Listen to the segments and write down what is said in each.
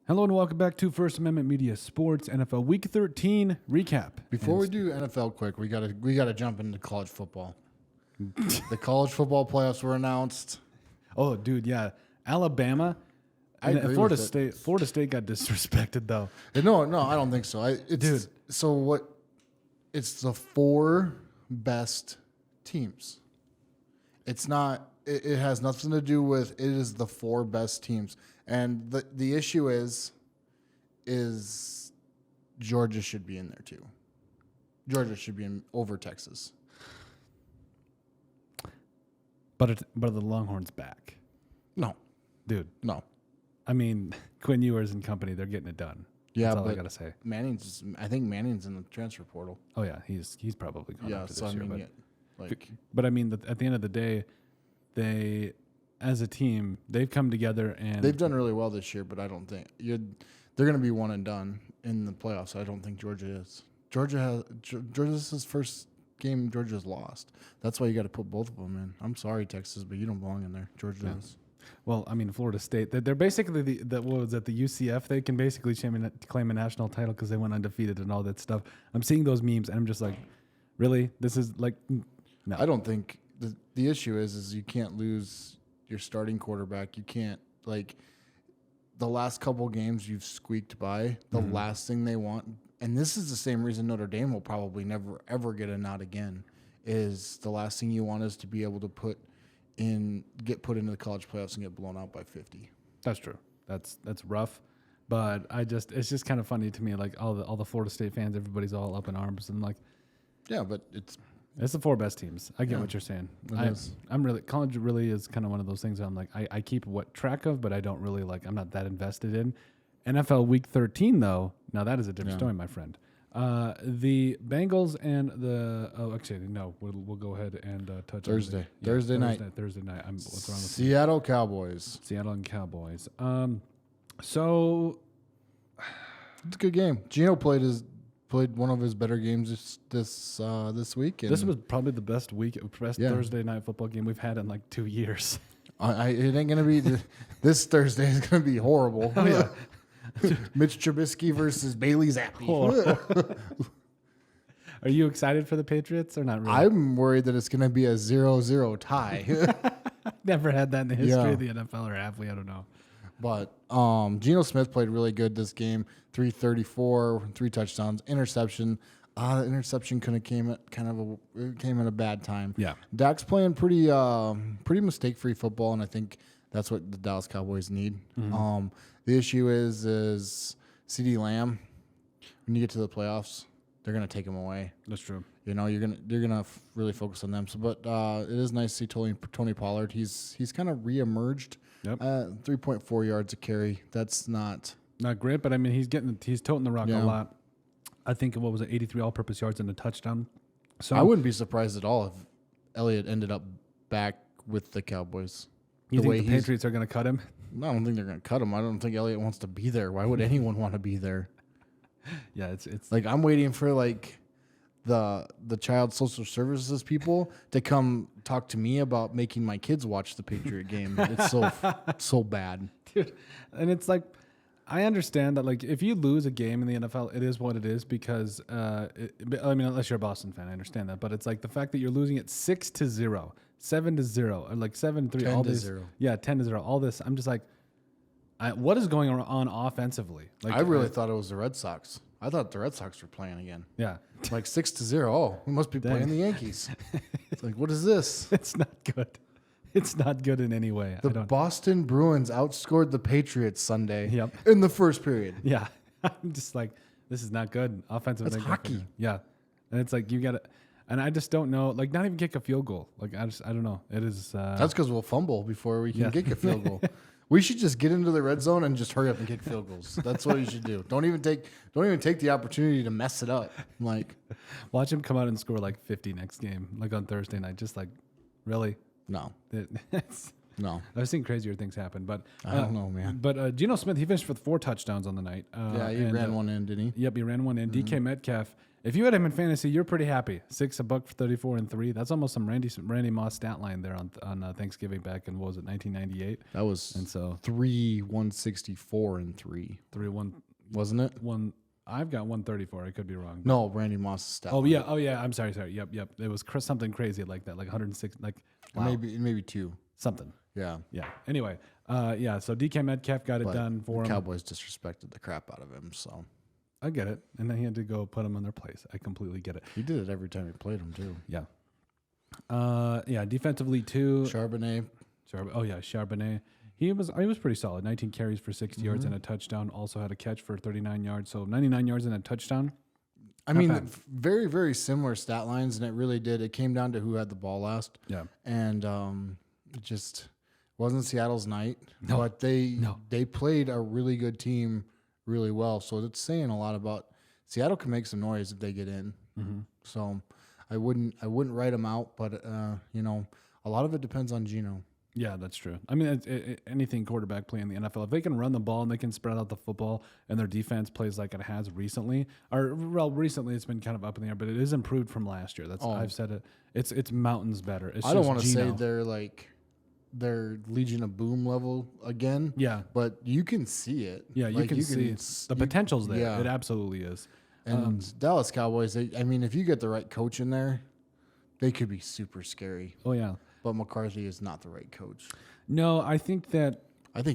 Hello and welcome back to First Amendment Media Sports NFL Week 13 recap. Before we do NFL quick, we gotta jump into college football. The college football playoffs were announced. Oh, dude, yeah, Alabama. I agree Florida with State. Florida State got disrespected though. No, I don't think so. So what? It's the 4 best teams. It's not. It has nothing to do with. It is the 4 best teams, and the issue is Georgia should be in there too. Georgia should be in over Texas. But are the Longhorns back? No, Dude. no. I mean, Quinn Ewers and company, they're getting it done. Yeah, That's all but I gotta say. I think Manning's in the transfer portal. Oh yeah, he's probably going after So this I mean, year. but I mean, at the end of the day, they, as a team, they've come together and they've done really well this year. But I don't think they're going to be one and done in the playoffs. I don't think Georgia is. Georgia's his first game. Georgia's lost. That's why you got to put both of them in. I'm sorry, Texas, but you don't belong in there. Georgia does. Well, I mean, Florida State, they're basically the UCF? They can basically claim a national title because they went undefeated and all that stuff. I'm seeing those memes and I'm just like, really? This is like, no. I don't think the issue is you can't lose your starting quarterback. You can't, like, the last couple games you've squeaked by. The last thing they want, and this is the same reason Notre Dame will probably never ever get a nod again, is the last thing you want is to be able to get put into the college playoffs and get blown out by 50. That's true. That's rough. But it's just kind of funny to me, like all the Florida State fans, everybody's all up in arms and like, yeah, but it's the 4 best teams. I get what you're saying. College really is kind of one of those things that I'm like, I keep track of, but I don't really I'm not that invested in. NFL Week 13 though, now that is a different story, my friend. The Bengals and we'll go ahead and touch Thursday. on Thursday night. Thursday night. What's wrong with Seattle Cowboys. Seattle and Cowboys. So it's a good game. Gino played one of his better games this week. And this was probably the best Thursday night football game we've had in like 2 years. It ain't gonna be this Thursday is gonna be horrible. Oh yeah. Mitch Trubisky versus Bailey Zappi. Are you excited for the Patriots or not really? I'm worried that it's going to be a 0-0 tie. Never had that in the history of the NFL, or have we? I don't know. But Geno Smith played really good this game. 334, 3 touchdowns, interception. The interception came at a bad time. Yeah. Dak's playing pretty mistake-free football, and I think that's what the Dallas Cowboys need. Mm-hmm. The issue is CeeDee Lamb. When you get to the playoffs, they're gonna take him away. That's true. You know, you're gonna really focus on them. So, but it is nice to see Tony Pollard. He's kind of reemerged. Yep. 3.4 yards a carry. That's not great, but I mean he's toting the rock a lot. I think 83 all-purpose yards and a touchdown. So I wouldn't be surprised at all if Elliott ended up back with the Cowboys. You think the Patriots are going to cut him? I don't think they're going to cut him. I don't think Elliott wants to be there. Why would anyone want to be there? Yeah, it's like I'm waiting for like the child social services people to come talk to me about making my kids watch the Patriot game. It's so bad. Dude, and it's like I understand that like if you lose a game in the NFL, it is what it is because unless you're a Boston fan, I understand that, but it's like the fact that you're losing it 6-0. 7-0 or like 7-3, all this, 10-0. Yeah, 10-0. All this, I'm just like, what is going on offensively? Like, I really thought it was the Red Sox. I thought the Red Sox were playing again. Yeah, like 6-0. Oh, we must be playing the Yankees. It's like, what is this? It's not good. It's not good in any way. The Boston Bruins outscored the Patriots Sunday. Yep. In the first period. Yeah, I'm just like, this is not good offensively. It's hockey. Yeah, and it's like you got to. And I just don't know, like not even kick a field goal. Like I don't know. It is. That's because we'll fumble before we can kick a field goal. We should just get into the red zone and just hurry up and kick field goals. That's what you should do. Don't even take the opportunity to mess it up. Like, watch him come out and score like 50 next game, like on Thursday night. Just like, really? No. No. I've seen crazier things happen, but I don't know, man. But Geno Smith, he finished with 4 touchdowns on the night. He ran one in, didn't he? Yep, he ran one in. DK Metcalf If you had him in fantasy, you're pretty happy. 6, a buck for 34 and 3. That's almost some Randy Moss stat line there on Thanksgiving back in, what was it, 1998? That was and so 164 and 3. 3-1, wasn't it? One. I've got 134. I could be wrong. No, Randy Moss stat. Oh yeah. I'm sorry. Yep. It was something crazy like that, like 106, like wow. maybe 2. Something. Yeah. Anyway, so DK Metcalf got it done for him. Cowboys disrespected the crap out of him, so. I get it. And then he had to go put them in their place. I completely get it. He did it every time he played them, too. Yeah. Defensively, too. Charbonnet. Charbonnet. He was pretty solid. 19 carries for 60 yards and a touchdown. Also had a catch for 39 yards. So 99 yards and a touchdown. I mean, very, very similar stat lines, and it really did. It came down to who had the ball last. Yeah. And it just wasn't Seattle's night. No. But they played a really good team really well. So it's saying a lot about Seattle can make some noise if they get in. Mm-hmm. So I wouldn't write them out, but a lot of it depends on Geno. Yeah, that's true. I mean, anything quarterback play in the NFL, if they can run the ball and they can spread out the football and their defense plays like it has recently, recently it's been kind of up in the air, but it is improved from last year. I've said it. It's mountains better. I don't want to say they're Legion of Boom level again. Yeah. But you can see it. Yeah, you can see the potential's there. Yeah. It absolutely is. And Dallas Cowboys, if you get the right coach in there, they could be super scary. Oh, yeah. But McCarthy is not the right coach. No, I think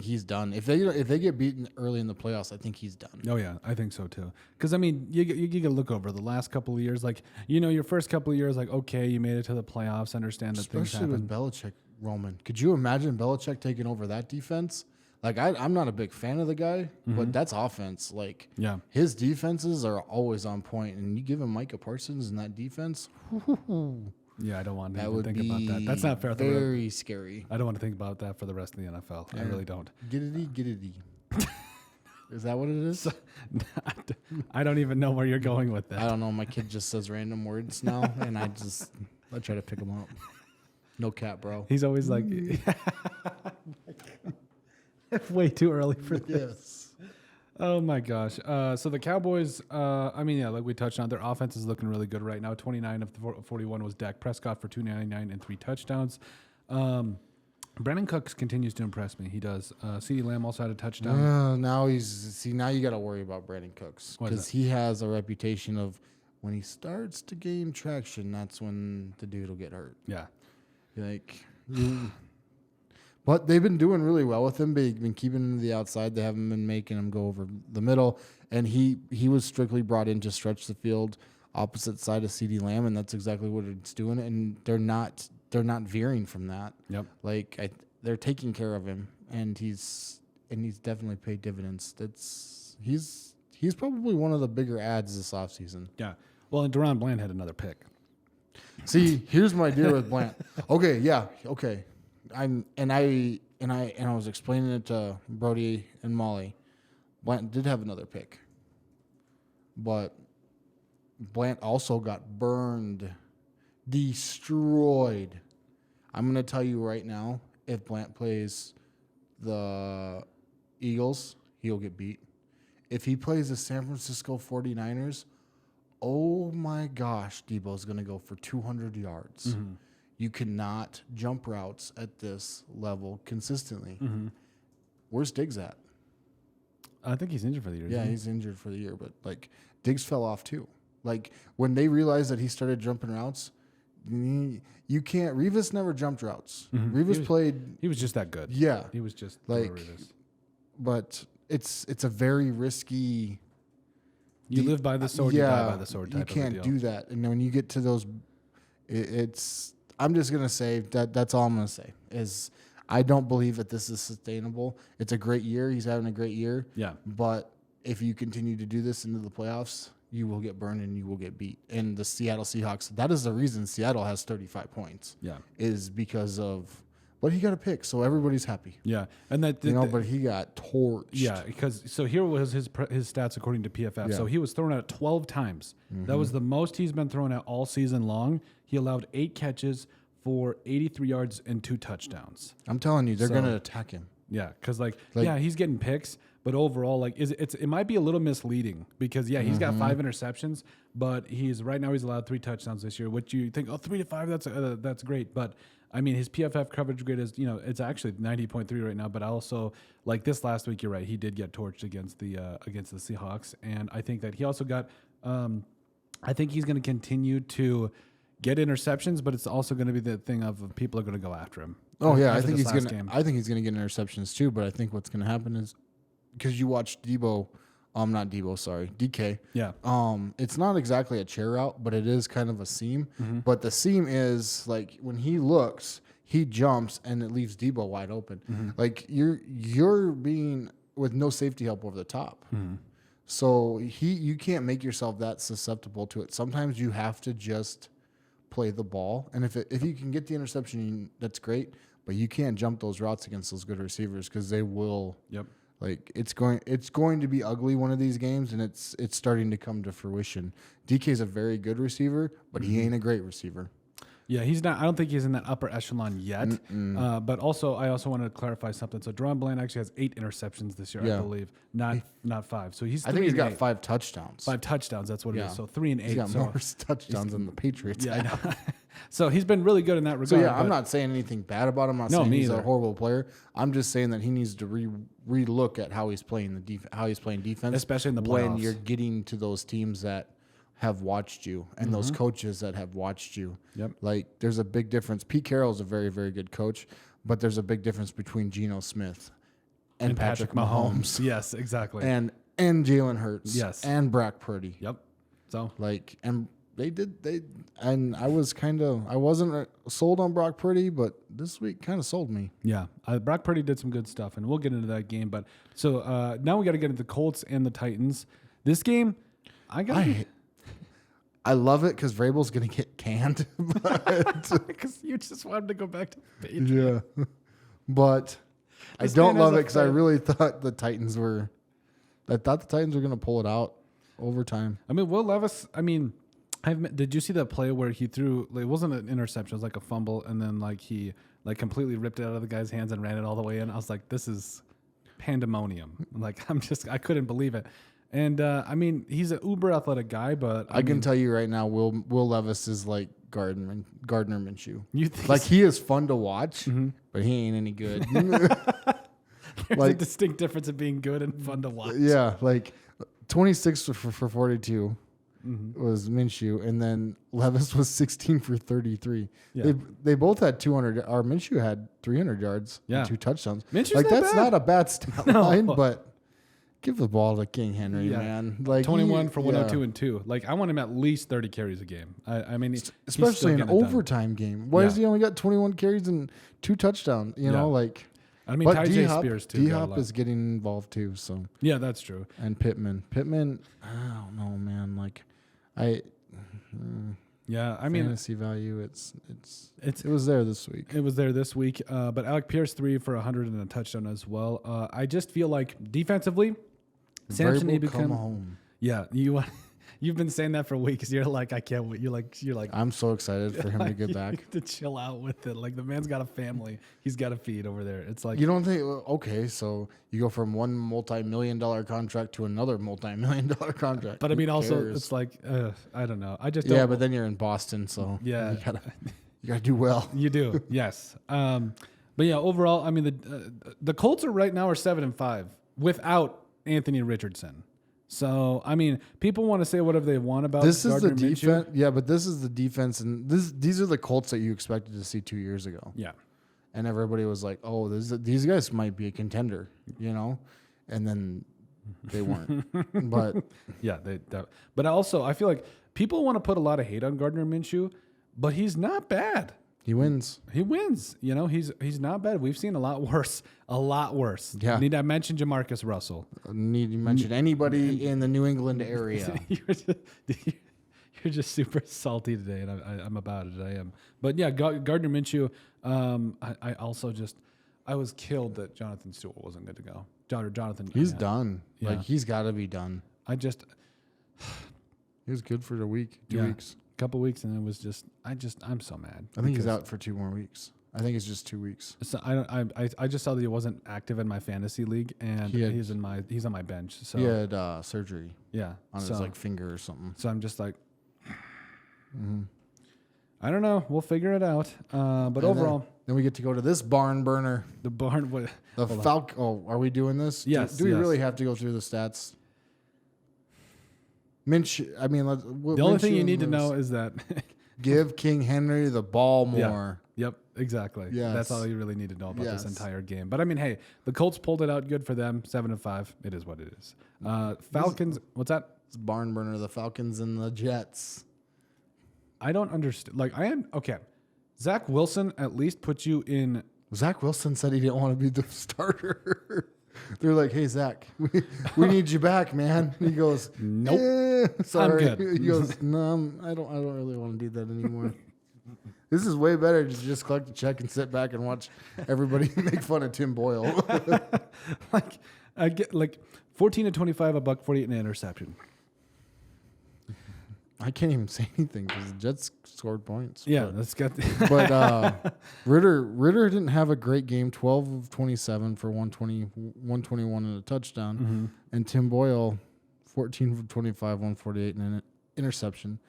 he's done. If they get beaten early in the playoffs, I think he's done. Oh yeah, I think so too. Because I mean, you got to look over the last couple of years. Like your first couple of years, like okay, you made it to the playoffs. Understand that things happen. Especially with Belichick, Roman. Could you imagine Belichick taking over that defense? Like I'm not a big fan of the guy, but that's offense. Like his defenses are always on point, and you give him Micah Parsons in that defense. Yeah, I don't want to even think about that. That's not fair. Very scary. I don't want to think about that for the rest of the NFL. I really don't. Get it. Is that what it is? I don't even know where you're going with that. I don't know. My kid just says random words now, and I try to pick them up. No cap, bro. He's always like, way too early for this. Yes. Oh my gosh. So the Cowboys, like we touched on, their offense is looking really good right now. 29 of the 41 was Dak Prescott for 299 and 3 touchdowns. Brandon Cooks continues to impress me. He does. CeeDee Lamb also had a touchdown. Now you got to worry about Brandon Cooks because he has a reputation of when he starts to gain traction, that's when the dude will get hurt. Yeah. But they've been doing really well with him. They've been keeping him to the outside. They haven't been making him go over the middle. And he was strictly brought in to stretch the field opposite side of CeeDee Lamb, and that's exactly what it's doing. And they're not veering from that. Yep. They're taking care of him, and he's definitely paid dividends. He's probably one of the bigger ads this offseason. Yeah. Well, and Deron Bland had another pick. See, here's my deal with Bland. Okay, yeah, okay. I was explaining it to Brody and Molly. Blant did have another pick, but Blant also got burned, destroyed. I'm going to tell you right now, if Blant plays the Eagles, he'll get beat. If he plays the San Francisco 49ers, oh my gosh, Debo's going to go for 200 yards. Mm-hmm. You cannot jump routes at this level consistently. Mm-hmm. Where's Diggs at? I think he's injured for the year. Yeah, he's injured for the year, but Diggs fell off too. When they realized that he started jumping routes, you can't. Revis never jumped routes. Mm-hmm. Revis played. He was just that good. Yeah, he was just Revis. But it's a very risky. You live by the sword. Yeah, you die by the sword. You can't do that. And when you get to those, it's. I'm just gonna say that's all I'm gonna say is I don't believe that this is sustainable. It's a great year. He's having a great year. Yeah. But if you continue to do this into the playoffs, you will get burned and you will get beat. And the Seattle Seahawks, that is the reason Seattle has 35 points. Yeah. Is because of but he got a pick, so everybody's happy. Yeah. And but he got torched. Yeah, because so here was his stats according to PFF. Yeah. So he was thrown out 12 times. Mm-hmm. That was the most he's been thrown out all season long. He allowed 8 catches for 83 yards and 2 touchdowns. I'm telling you, they're going to attack him. Yeah, because he's getting picks, But overall, like, it might be a little misleading because he's got 5 interceptions, but he's allowed 3 touchdowns this year. Which you think, 3 to 5, that's great. But I mean, his PFF coverage grade is, it's actually 90.3 right now. But also, like this last week, you're right, he did get torched against the Seahawks, and I think that he also got. I think he's going to continue to get interceptions, but it's also going to be the thing of people are going to go after him. Oh yeah, I think he's going to. I think he's going to get interceptions too. But I think what's going to happen is, because you watch DK. Yeah. It's not exactly a chair route, but it is kind of a seam. Mm-hmm. But the seam is like when he looks, he jumps and it leaves Debo wide open. Mm-hmm. Like you're being with no safety help over the top. Mm-hmm. So you can't make yourself that susceptible to it. Sometimes you have to just play the ball, and if you can get the interception, that's great. But you can't jump those routes against those good receivers because they will. Yep. Like it's going to be ugly one of these games, and it's starting to come to fruition. DK is a very good receiver, but he ain't a great receiver. Yeah, he's not. I don't think he's in that upper echelon yet. But also, I also wanted to clarify something. So, Deron Bland actually has 8 interceptions this year, I believe, not 5. So he's. I think he's got 5 touchdowns. 5 touchdowns. That's what it is. So 3 and 8. He's got more touchdowns than the Patriots. Yeah, I know. So he's been really good in that regard. So I'm not saying anything bad about him. I'm not saying he's either. a horrible player. I'm just saying that he needs to relook at how he's playing defense, especially in the playoffs. When you're getting to those teams that have watched you and those coaches that have watched you. Yep. Like there's a big difference. Pete Carroll is a very, very good coach, but there's a big difference between Geno Smith and Patrick Mahomes. Yes, exactly. And Jalen Hurts. Yes. And Brock Purdy. Yep. So and I wasn't sold on Brock Purdy, but this week kind of sold me. Yeah, Brock Purdy did some good stuff, and we'll get into that game. But so now we got to get into the Colts and the Titans. This game, I love it because Vrabel's going to get canned. Because you just wanted to go back to the Patriots. Yeah. But I don't love it because I really thought the Titans were going to pull it out overtime. I mean, Will Levis, did you see that play where he threw, it wasn't an interception, it was like a fumble, and then like he like completely ripped it out of the guy's hands and ran it all the way in? I was like, this is pandemonium. Like, I couldn't believe it. And he's an uber athletic guy, but I can tell you right now, Will Levis is like Gardner Minshew. You think like he is fun to watch, but he ain't any good. There's a distinct difference in being good and fun to watch. Yeah, like 26 for 42 was Minshew, and then Levis was 16 for 33. Yeah. They both had 200. Or Minshew had 300 yards, and 2 touchdowns. Minshew's like that's bad. not a bad stat line, but. Give the ball to King Henry, man. Like 21 for 102 and 2. Like I want him at least 30 carries a game. Especially an overtime game. Why has he only got 21 carries and 2 touchdowns? You know, like. I mean, Ty Spears too. D-Hop is getting involved too. So yeah, that's true. And Pittman, I don't know, man. Like, fantasy value. It was there this week. It was there this week. But Alec Pierce 3 for 100 and a touchdown as well. I just feel like defensively. Samson come home. Yeah, you've been saying that for weeks. You're like, I can't wait. You're like, I'm so excited for him to get back. To chill out with it. Like the man's got a family. He's got to feed over there. It's like you don't think so you go from one multi-million-dollar contract to another multi-million-dollar contract. But I mean, also it's like I don't know. I just don't. But then you're in Boston, so yeah, you gotta do well. You do, yes. But yeah, overall, I mean the Colts right now are 7-5 without Anthony Richardson. So, I mean, people want to say whatever they want about this. Gardner Is the Minshew. defense, yeah, but this is the defense, and these are the Colts that you expected to see 2 years ago. Yeah, and everybody was like, "Oh, these guys might be a contender," and then they weren't. But yeah, but also I feel like people want to put a lot of hate on Gardner Minshew, but he's not bad. He wins. He's not bad. We've seen a lot worse. Yeah. Need I mention Jamarcus Russell? Need you mention anybody in the New England area? You're just super salty today, and I'm about it. I am. But yeah, Gardner Minshew. I also I was killed that Jonathan Stewart wasn't good to go. Jonathan. He's done. Yeah. Like he's got to be done. He was good for a week, 2 weeks. Couple weeks, and it was I'm so mad. I think he's out for 2 more weeks. I think it's just 2 weeks. So I just saw that he wasn't active in my fantasy league, and he's on my bench. So he had surgery. Yeah, on his like finger or something. So I'm just like, I don't know. We'll figure it out. But overall, then we get to go to this barn burner. The barn. What? The Falcon. Oh, are we doing this? Yes. Do we really have to go through the stats? I mean, the only thing you need to know is that give King Henry the ball more. Yeah. Yep, exactly. Yes. That's all you really need to know about this entire game. But I mean, hey, the Colts pulled it out good for them, 7-5. It is what it is. Falcons. What's that? It's barn burner. The Falcons and the Jets. I don't understand. Like okay. Zach Wilson at least put you in. Zach Wilson said he didn't want to be the starter. They're like, "Hey, Zach, we need you back, man." He goes, "Nope, sorry." I'm good. He goes, "No, I don't really want to do that anymore." This is way better to just collect the check and sit back and watch everybody make fun of Tim Boyle. Like I get 14 to 25, $148 and an interception. I can't even say anything because the Jets scored points. Yeah, that's got. But Ritter didn't have a great game. 12 of 27 for 121 and a touchdown. Mm-hmm. And Tim Boyle, 14 of 25, 148 and an interception.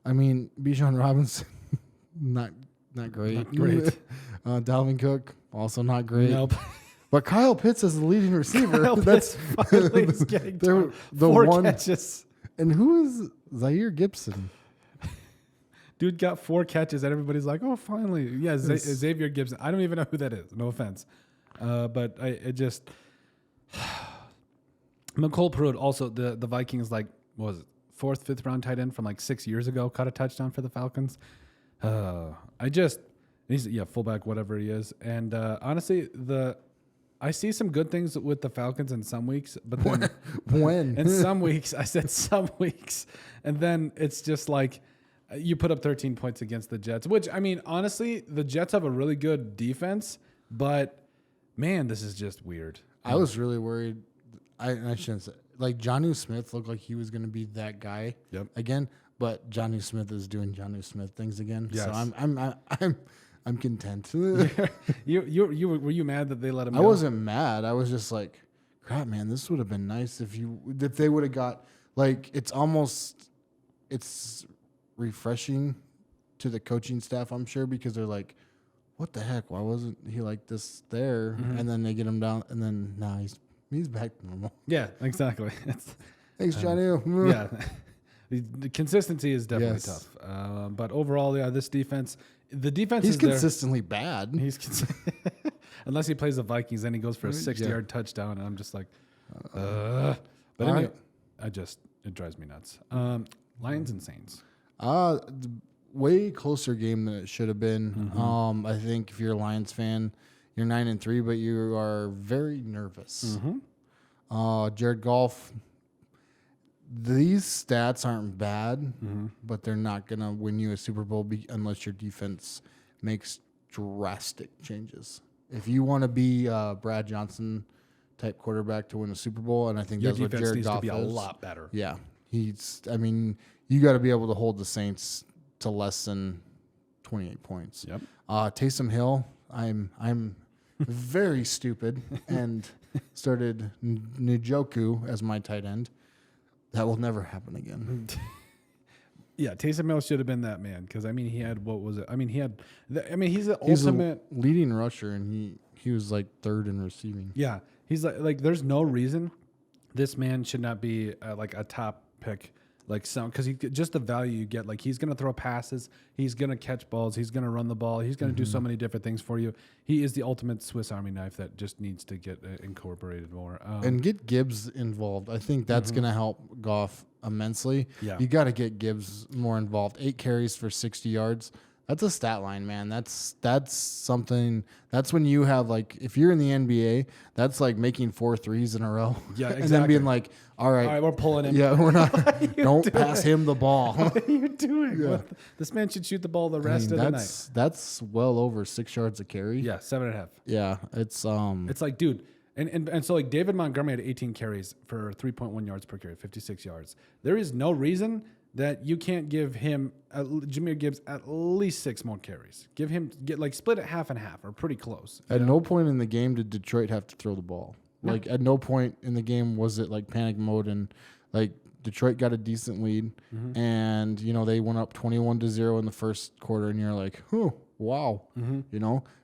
I mean, Bijan Robinson, not great. Not great. Dalvin Cook, also not great. Nope. But Kyle Pitts is the leading receiver. That's finally getting the 4 one catches. And who is Zaire Gibson? Dude got 4 catches, and everybody's like, "Oh, finally!" Yeah, Xavier Gibson. I don't even know who that is. No offense, but it just McCole Pruitt. Also, the Vikings what was it, 4th, 5th round tight end from 6 years ago caught a touchdown for the Falcons. He's fullback, whatever he is, and honestly, I see some good things with the Falcons in some weeks, but then when in some weeks, I said some weeks, and then it's just like you put up 13 points against the Jets, which I mean, honestly, the Jets have a really good defense, but man, this is just weird. I was really worried. I shouldn't say Jonnu Smith looked like he was going to be that guy again, but Jonnu Smith is doing Jonnu Smith things again. Yes. So I'm content. Were you mad that they let him go? I wasn't mad. I was just like, crap, man, this would have been nice if they would have got it's refreshing to the coaching staff, I'm sure, because they're like, what the heck? Why wasn't he like this there? Mm-hmm. And then they get him down, and then now he's back to normal. Yeah, exactly. Thanks, Johnny. Yeah. The consistency is definitely tough. But overall, this defense. The defense he's is consistently bad. Unless he plays the Vikings, then he goes for a 60-yard touchdown, and I'm just like, But anyway, it drives me nuts. Lions and Saints. Way closer game than it should have been. Mm-hmm. I think if you're a Lions fan, you're 9-3, but you are very nervous. Mm-hmm. Jared Goff. These stats aren't bad, but they're not going to win you a Super Bowl unless your defense makes drastic changes. If you want to be Brad Johnson type quarterback to win a Super Bowl, and I think that's what Jared Goff is. Your defense needs to be a lot better. Yeah. You got to be able to hold the Saints to less than 28 points. Yep. Taysom Hill, I'm very stupid and started Njoku as my tight end. That will never happen again. Yeah, Taysom Hill should have been that man because he had what was it? He's the ultimate leading rusher, and he was 3rd in receiving. Yeah, he's like there's no reason this man should not be a top pick. Because just the value you get, he's going to throw passes, he's going to catch balls, he's going to run the ball, he's going to do so many different things for you. He is the ultimate Swiss Army knife that just needs to get incorporated more. And get Gibbs involved. I think that's going to help Goff immensely. Yeah. You got to get Gibbs more involved. 8 carries for 60 yards. That's a stat line, man. That's something. That's when you have if you're in the NBA, that's making 4 threes in a row. Yeah, exactly. And then being all right, we're pulling him. Yeah, we're not. Don't pass him the ball. What are you doing? Yeah. This man should shoot the ball the rest of the night. That's well over 6 yards a carry. Yeah, 7.5. Yeah, it's dude. And so David Montgomery had 18 carries for 3.1 yards per carry, 56 yards. There is no reason that you can't give him Jahmyr Gibbs at least 6 more carries. Split it half and half or pretty close. At no point in the game did Detroit have to throw the ball. No. Like at no point in the game was it like panic mode, and like Detroit got a decent lead, and they went up 21-0 in the first quarter, and you're like, "Oh, wow,"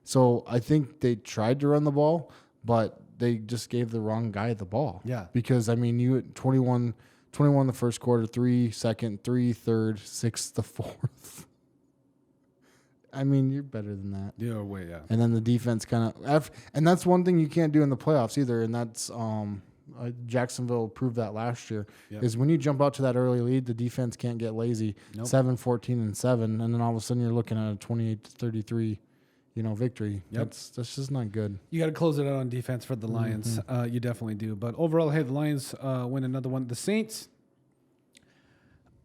So I think they tried to run the ball, but they just gave the wrong guy the ball. Yeah, because you 21 the first quarter, 3 second, 3 third, 6 the fourth. I mean, you're better than that. Yeah, way, yeah. And then the defense kind of, and that's one thing you can't do in the playoffs either. And that's Jacksonville proved that last year. Yep. Is when you jump out to that early lead, the defense can't get lazy. Nope. 7, 14, and 7, and then all of a sudden you're looking at a 28-33. Victory. Yep. That's just not good. You got to close it out on defense for the Lions. You definitely do. But overall, hey, the Lions win another one. The Saints,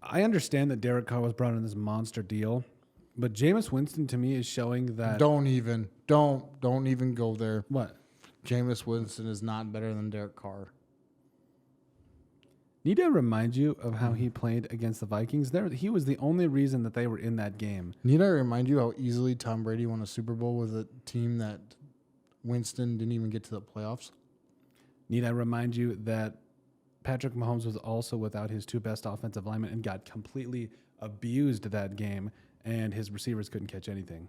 I understand that Derek Carr was brought in this monster deal, but Jameis Winston to me is showing that. Don't even go there. What? Jameis Winston is not better than Derek Carr. Need to remind you of how he played against the Vikings. He was the only reason that they were in that game. Need I remind you how easily Tom Brady won a Super Bowl with a team that Winston didn't even get to the playoffs? Need I remind you that Patrick Mahomes was also without his 2 best offensive linemen and got completely abused that game, and his receivers couldn't catch anything.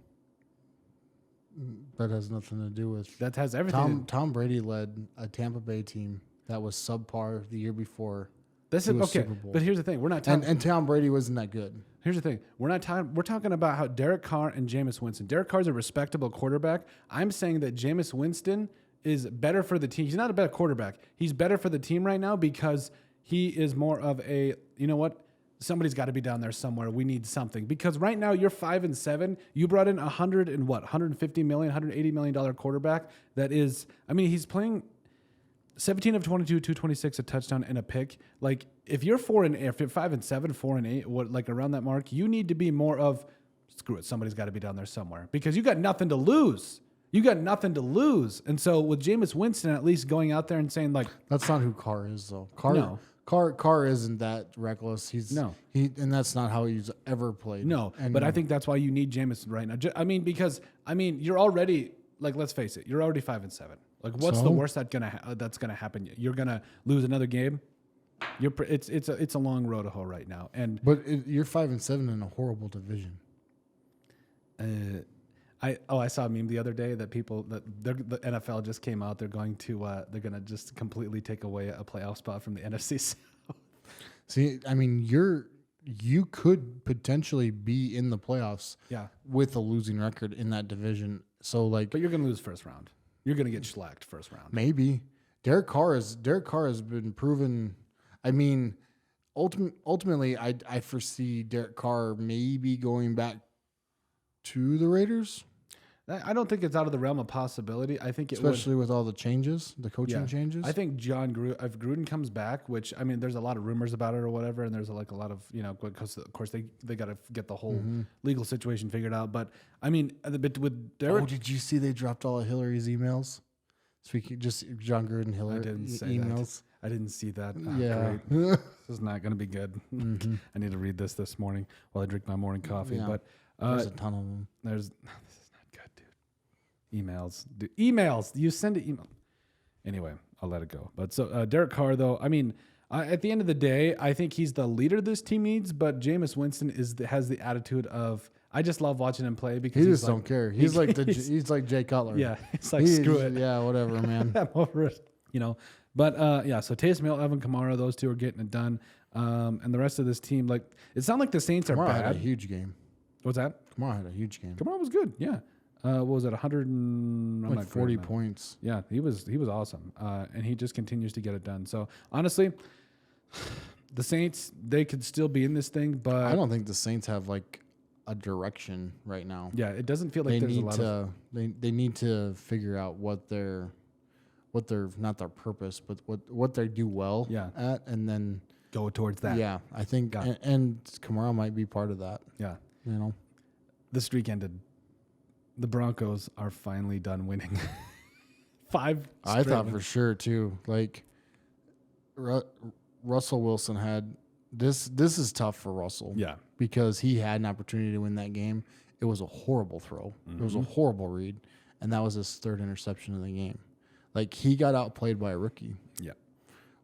That has nothing to do with... That has everything. Tom Brady led a Tampa Bay team that was subpar the year before. This is okay, but here's the thing: we're not talking. And Tom Brady wasn't that good. Here's the thing: we're talking about how Derek Carr and Jameis Winston. Derek Carr's a respectable quarterback. I'm saying that Jameis Winston is better for the team. He's not a better quarterback. He's better for the team right now because he is more of a. You know what? Somebody's got to be down there somewhere. We need something because right now you're 5-7. You brought in $150 million, $180 million quarterback. That is, I mean, he's playing 17 of 22, 226, a touchdown and a pick. Like if you're 5-7, 4-8, what like around that mark, you need to be more of screw it. Somebody's got to be down there somewhere because you got nothing to lose. And so with Jameis Winston at least going out there and saying like that's not who Carr is though. Carr isn't that reckless. And that's not how he's ever played. No, but I think that's why you need Jameis right now. Because you're already like let's face it, you're already 5-7. Like, what's the worst that's gonna happen? You're gonna lose another game. It's a long road to hoe right now. But you're 5-7 in a horrible division. I saw a meme the other day that the NFL just came out. They're going to just completely take away a playoff spot from the NFC South. See, you could potentially be in the playoffs. Yeah. With a losing record in that division. So like, but you're gonna lose first round. You're going to get shellacked first round. Maybe. Derek Carr has been proven. Ultimately, I foresee Derek Carr maybe going back to the Raiders. I don't think it's out of the realm of possibility. I think especially with all the changes, the coaching changes. I think if Gruden comes back, which there's a lot of rumors about it or whatever, and there's a lot of because of course they got to get the whole legal situation figured out. But with Derek, did you see they dropped all of Hillary's emails? Speaking just John Gruden, Hillary emails. I didn't see that. Yeah, this is not going to be good. I need to read this morning while I drink my morning coffee. Yeah. But there's a ton of them. This is not good, dude. Emails. You send an email. Anyway, I'll let it go. But so Derek Carr, though, at the end of the day, I think he's the leader this team needs. But Jameis Winston has the attitude of I just love watching him play because he just don't care. He's like Jay Cutler. Yeah, it's like screw it. Yeah, whatever, man. I'm over it. But so Taysom Hill, Evan Kamara, those two are getting it done. And the rest of this team, like it's not like the Saints are bad. Had a huge game. What's that? Kamara had a huge game. Kamara was good. Yeah. What was it? 40 points. Yeah, he was awesome. And he just continues to get it done. So honestly, the Saints, they could still be in this thing, but I don't think the Saints have like a direction right now. Yeah, it doesn't feel like there's a lot of they need to figure out what their not their purpose, but what they do well at, and then go towards that. Yeah, I think and Kamara might be part of that. Yeah. The streak ended. The Broncos are finally done winning. 5 I thought for sure too. Like Russell Wilson had This is tough for Russell. Yeah. Because he had an opportunity to win that game. It was a horrible throw. It was a horrible read, and that was his third interception of the game. Like, he got outplayed by a rookie. Yeah.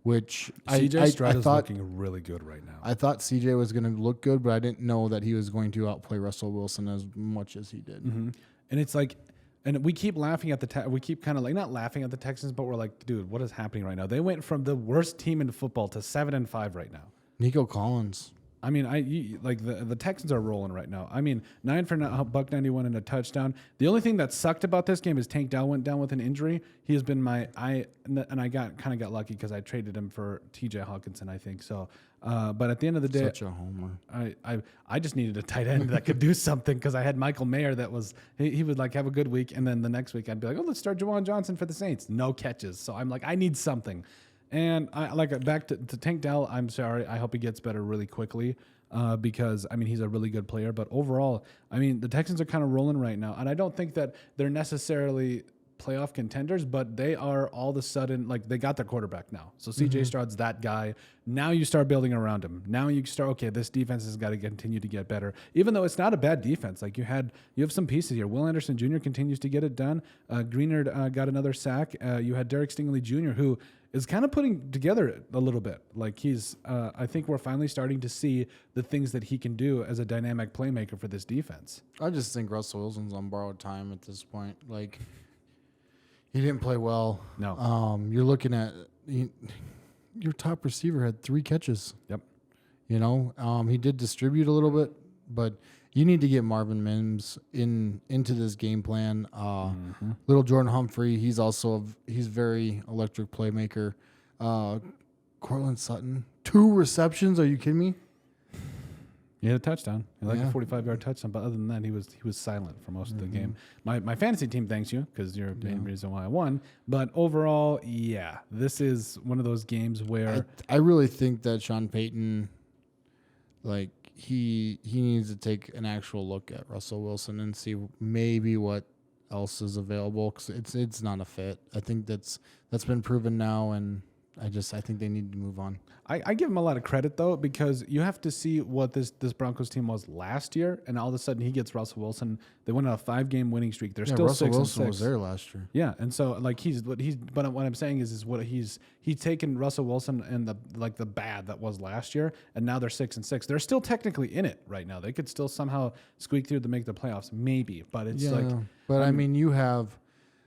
Which CJ Stroud is thought, looking really good right now. I thought CJ was going to look good, but I didn't know that he was going to outplay Russell Wilson as much as he did. Mm-hmm. And it's like, and we keep laughing at we keep kind of like not laughing at the Texans, but we're like, dude, what is happening right now? They went from the worst team in football to 7-5 right now. Nico Collins. I mean, the Texans are rolling right now. I mean, 9 for $191 and a touchdown. The only thing that sucked about this game is Tank Dell went down with an injury. He has been I got lucky because I traded him for T.J. Hawkinson, I think. So, but at the end of the day, such a homer. I just needed a tight end that could do something because I had Michael Mayer that was he would like have a good week, and then the next week I'd be like, oh, let's start Juwan Johnson for the Saints. No catches. So I'm like, I need something. And I like back to Tank Dell. I'm sorry. I hope he gets better really quickly because, I mean, he's a really good player. But overall, I mean, the Texans are kind of rolling right now. And I don't think that they're necessarily playoff contenders, but they are all of a sudden, like, they got their quarterback now. So CJ Stroud's that guy. Now you start building around him. Now you start, okay, this defense has got to continue to get better. Even though it's not a bad defense. Like, you have some pieces here. Will Anderson Jr. continues to get it done. Greenard got another sack. You had Derek Stingley Jr., who is kind of putting together a little bit. Like, I think we're finally starting to see the things that he can do as a dynamic playmaker for this defense. I just think Russell Wilson's on borrowed time at this point. Like, he didn't play well. No. You're looking at your top receiver had 3 catches. Yep. You know, he did distribute a little bit, but you need to get Marvin Mims into this game plan. Little Jordan Humphrey, he's very electric playmaker. Cortland Sutton, 2 receptions. Are you kidding me? He had a touchdown. He had like a 45-yard touchdown, but other than that, he was silent for most of the game. My fantasy team thanks you because you're the main reason why I won. But overall, yeah, this is one of those games where I really think that Sean Payton, like, he needs to take an actual look at Russell Wilson and see maybe what else is available because it's not a fit. I think that's been proven now, and I think they need to move on. I give him a lot of credit, though, because you have to see what this Broncos team was last year, and all of a sudden he gets Russell Wilson. They went on a 5-game winning streak. They're still Russell 6-6. Wilson was there last year. Yeah, and so like but what I'm saying is he's taken Russell Wilson and the bad that was last year, and now they're 6-6. They're still technically in it right now. They could still somehow squeak through to make the playoffs, maybe. But it's But I mean, you have.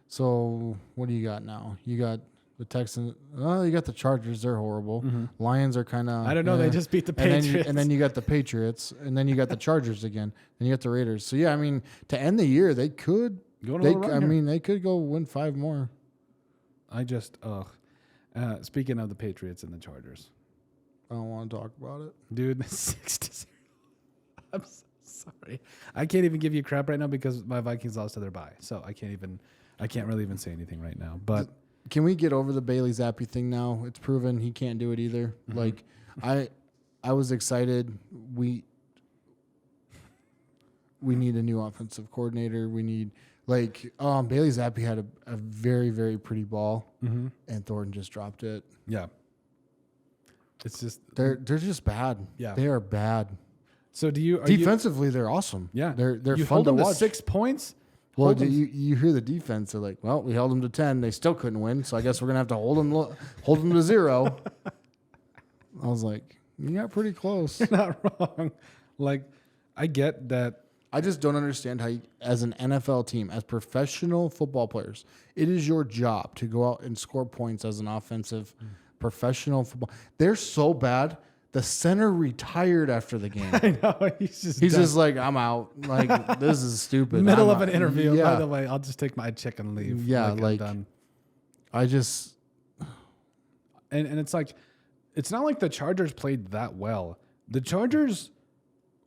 So what do you got now? You got the Texans. Oh, you got the Chargers. They're horrible. Lions are kind of. I don't know. They just beat the Patriots. And then you got the Patriots, and then you got the Chargers again, and you got the Raiders. So yeah, I mean, to end the year, they could. They could go win 5 more. Speaking of the Patriots and the Chargers, I don't want to talk about it, dude. 6-0. I'm so sorry. I can't even give you crap right now because my Vikings lost to their bye, so I can't really even say anything right now. But can we get over the Bailey Zappi thing now? It's proven he can't do it either. Like, I was excited. We need a new offensive coordinator. We need Bailey Zappi had a very, very pretty ball, and Thornton just dropped it. Yeah, it's just they're just bad. Yeah, they are bad. So defensively they're awesome. Yeah, they're you fun hold them to watch. 6 points. Well, you hear the defense? They're like, well, we held them to 10. They still couldn't win, so I guess we're gonna have to hold them to 0. I was like, you got pretty close. You're not wrong. Like, I get that. I just don't understand how, as an NFL team, as professional football players, it is your job to go out and score points as an offensive professional football. They're so bad. The center retired after the game. I know. He's just like, I'm out. Like, this is stupid. Middle of an interview. Yeah. By the way, I'll just take my check and leave. Yeah, I'm done. I just. And it's like, it's not like the Chargers played that well. The Chargers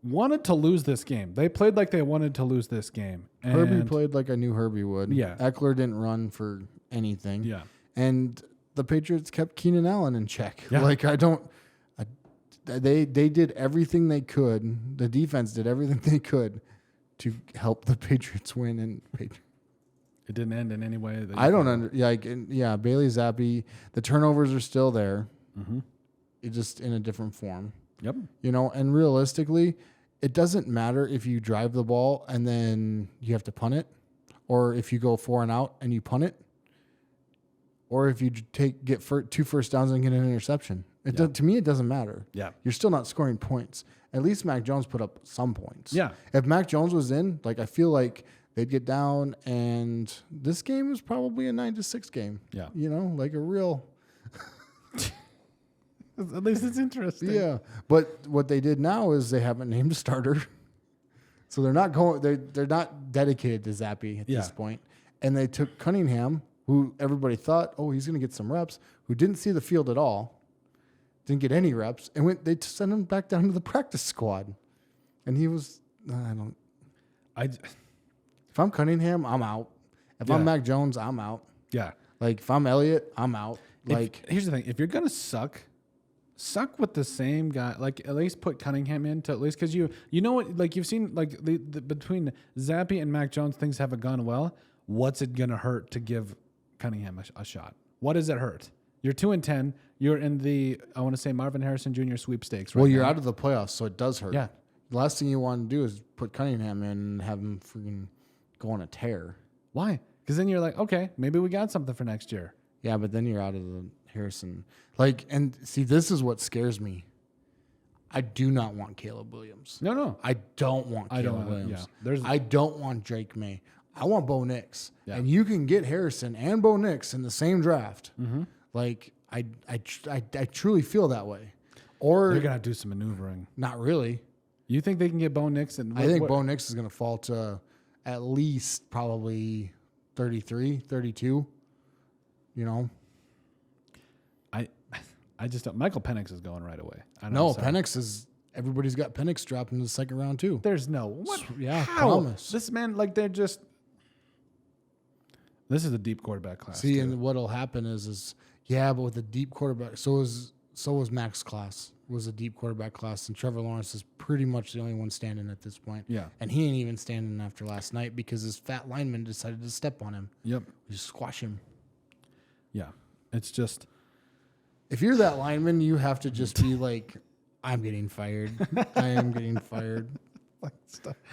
wanted to lose this game. They played like they wanted to lose this game. And Herbie played like I knew Herbie would. Yeah. Eckler didn't run for anything. Yeah. And the Patriots kept Keenan Allen in check. Yeah. Like, they did everything they could. The defense did everything they could to help the Patriots win, and it didn't end in any way. I don't Bailey Zappi. The turnovers are still there. It just in a different form. Yep. And realistically, it doesn't matter if you drive the ball and then you have to punt it, or if you go 4 and out and you punt it, or if you get 2 first downs and get an interception. To me, it doesn't matter. Yeah. You're still not scoring points. At least Mac Jones put up some points. Yeah. If Mac Jones was in, I feel like they'd get down, and this game is probably a 9-6 game. Yeah. A real. At least it's interesting. Yeah. But what they did now is they haven't named a starter. So they're not they're not dedicated to Zappy at this point. And they took Cunningham, who everybody thought, he's going to get some reps, who didn't see the field at all, didn't get any reps, and they sent him back down to the practice squad. And he was, if I'm Cunningham, I'm out. If I'm Mac Jones, I'm out. Yeah. If I'm Elliott, I'm out. Here's the thing. If you're going to suck with the same guy. At least put Cunningham in to at least, because you know what, you've seen the between Zappy and Mac Jones, things haven't gone well. What's it gonna hurt to give Cunningham a shot? What does it hurt? You're 2-10. You're in the I want to say Marvin Harrison Jr. sweepstakes. Well, you're out of the playoffs, so it does hurt. Yeah. The last thing you want to do is put Cunningham in and have him freaking go on a tear. Why? Because then you're like, okay, maybe we got something for next year. Yeah, but then you're out of the Harrison. And see, this is what scares me. I do not want Caleb Williams. No. I don't want Caleb Williams. I don't want Drake May. I want Bo Nix. Yeah. And you can get Harrison and Bo Nix in the same draft. Mm-hmm. I truly feel that way. Or they're going to do some maneuvering. Not really. You think they can get Bo Nix? I think Bo Nix is going to fall to at least probably 33, 32. I just don't. Michael Penix is going right away. Penix is. Everybody's got Penix dropped in the second round too. There's no what? Yeah, how? Promise. This man, they're just. This is a deep quarterback class. See, and what'll happen is but with a deep quarterback, so was Mac's class was a deep quarterback class, and Trevor Lawrence is pretty much the only one standing at this point. Yeah, and he ain't even standing after last night because his fat lineman decided to step on him. Yep, just squash him. Yeah, it's just. If you're that lineman, you have to just be like, I'm getting fired. I am getting fired.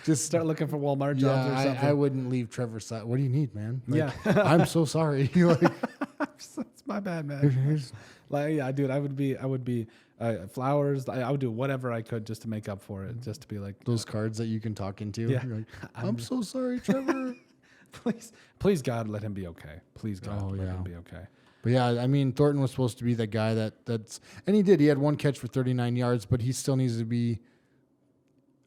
Just start looking for Walmart jobs or something. I wouldn't leave Trevor's side. What do you need, man? I'm so sorry. It's my bad, man. Dude, I would be flowers. I would do whatever I could just to make up for it, just to be like those cards that you can talk into. Yeah. You're like, I'm so sorry, Trevor. Please, God, let him be okay. Please, God, let him be okay. But yeah, I mean, Thornton was supposed to be that guy that's, and he did. He had one catch for 39 yards, but he still needs to be.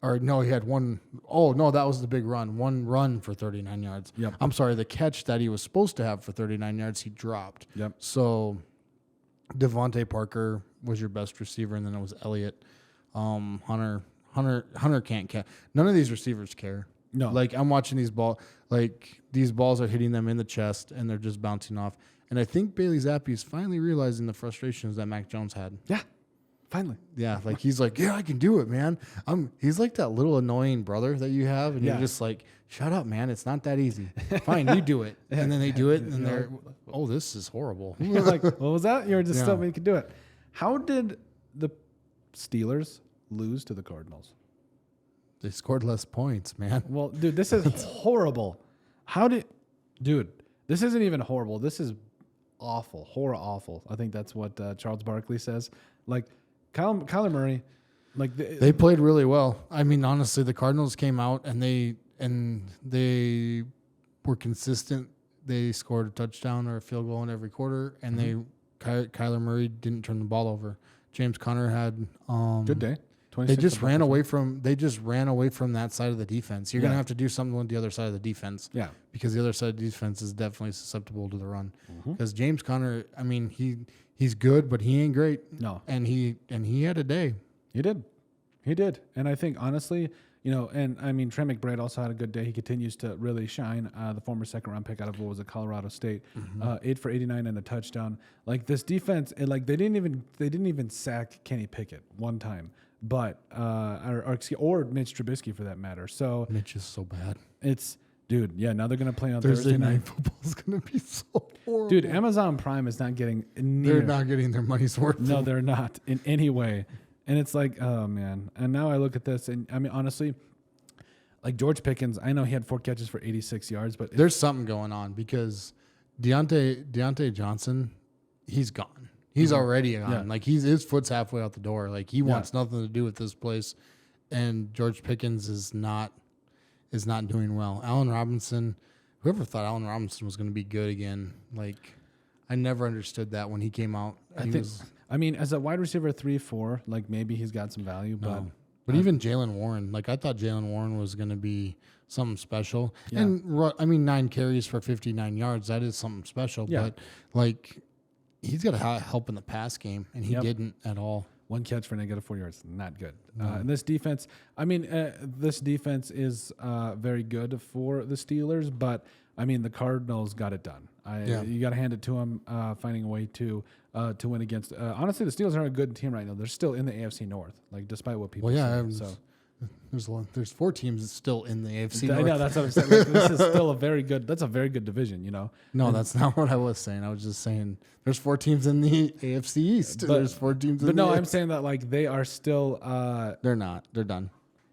Or no, he had one. Oh no, that was the big run. One run for 39 yards. Yep. I'm sorry, the catch that he was supposed to have for 39 yards, he dropped. Yep. So, Devontae Parker was your best receiver, and then it was Elliott. Hunter can't catch. None of these receivers care. No. I'm watching these these balls are hitting them in the chest, and they're just bouncing off. And I think Bailey Zappi is finally realizing the frustrations that Mac Jones had. Yeah, finally. Yeah, he's like, yeah, I can do it, man. He's like that little annoying brother that you have, and you're just like, shut up, man. It's not that easy. Fine, you do it. And then they do it, and they're, this is horrible. You're like, what was that? You were just telling me you could do it. How did the Steelers lose to the Cardinals? They scored less points, man. Well, dude, this is horrible. Dude, this isn't even horrible. This is awful, awful. I think that's what Charles Barkley says. Kyler Murray, they played really well. I mean, honestly, the Cardinals came out and they were consistent. They scored a touchdown or a field goal in every quarter, and Kyler Murray didn't turn the ball over. James Conner had good day. They just ran away from that side of the defense. You're gonna have to do something with the other side of the defense. Yeah, because the other side of the defense is definitely susceptible to the run. Because James Conner, I mean, he's good, but he ain't great. No, and he had a day. He did, and I think honestly, and I mean, Trey McBride also had a good day. He continues to really shine. The former second-round pick out of Colorado State, 8 for 89 and a touchdown. This defense, they didn't even sack Kenny Pickett one time. But or Mitch Trubisky for that matter. So Mitch is so bad. Now they're gonna play on Thursday night. Football is gonna be so horrible. Dude, Amazon Prime is not getting They're not getting their money's worth. No, they're not in any way. And it's like, oh man. And now I look at this, and I mean, honestly, like George Pickens, I know he had 4 catches for 86 yards, but there's something going on because Deontay Johnson, he's gone. He's already gone. Yeah. Like his foot's halfway out the door. Like he wants nothing to do with this place. And George Pickens is not doing well. Allen Robinson, whoever thought Allen Robinson was going to be good again? Like I never understood that when he came out. I mean, as a wide receiver 3-4, like maybe he's got some value, but even Jalen Warren, like I thought Jalen Warren was going to be something special. Yeah. And I mean, 9 carries for 59 yards, that is something special. Yeah. But like he's got to help in the pass game, and he didn't at all. 1 catch for -4 yards, not good. And this defense, I mean, this defense is very good for the Steelers, but I mean, the Cardinals got it done. You got to hand it to them, finding a way to win against. Honestly, the Steelers are a good team right now. They're still in the AFC North, like despite what people say. So there's 4 teams that's still in the AFC North. I know, that's what I'm saying. Like, this is still a very good division, you know. No, that's not what I was saying. I was just saying there's 4 teams in the AFC East. There's 4 teams. I'm saying that like they are still. They're not. They're done.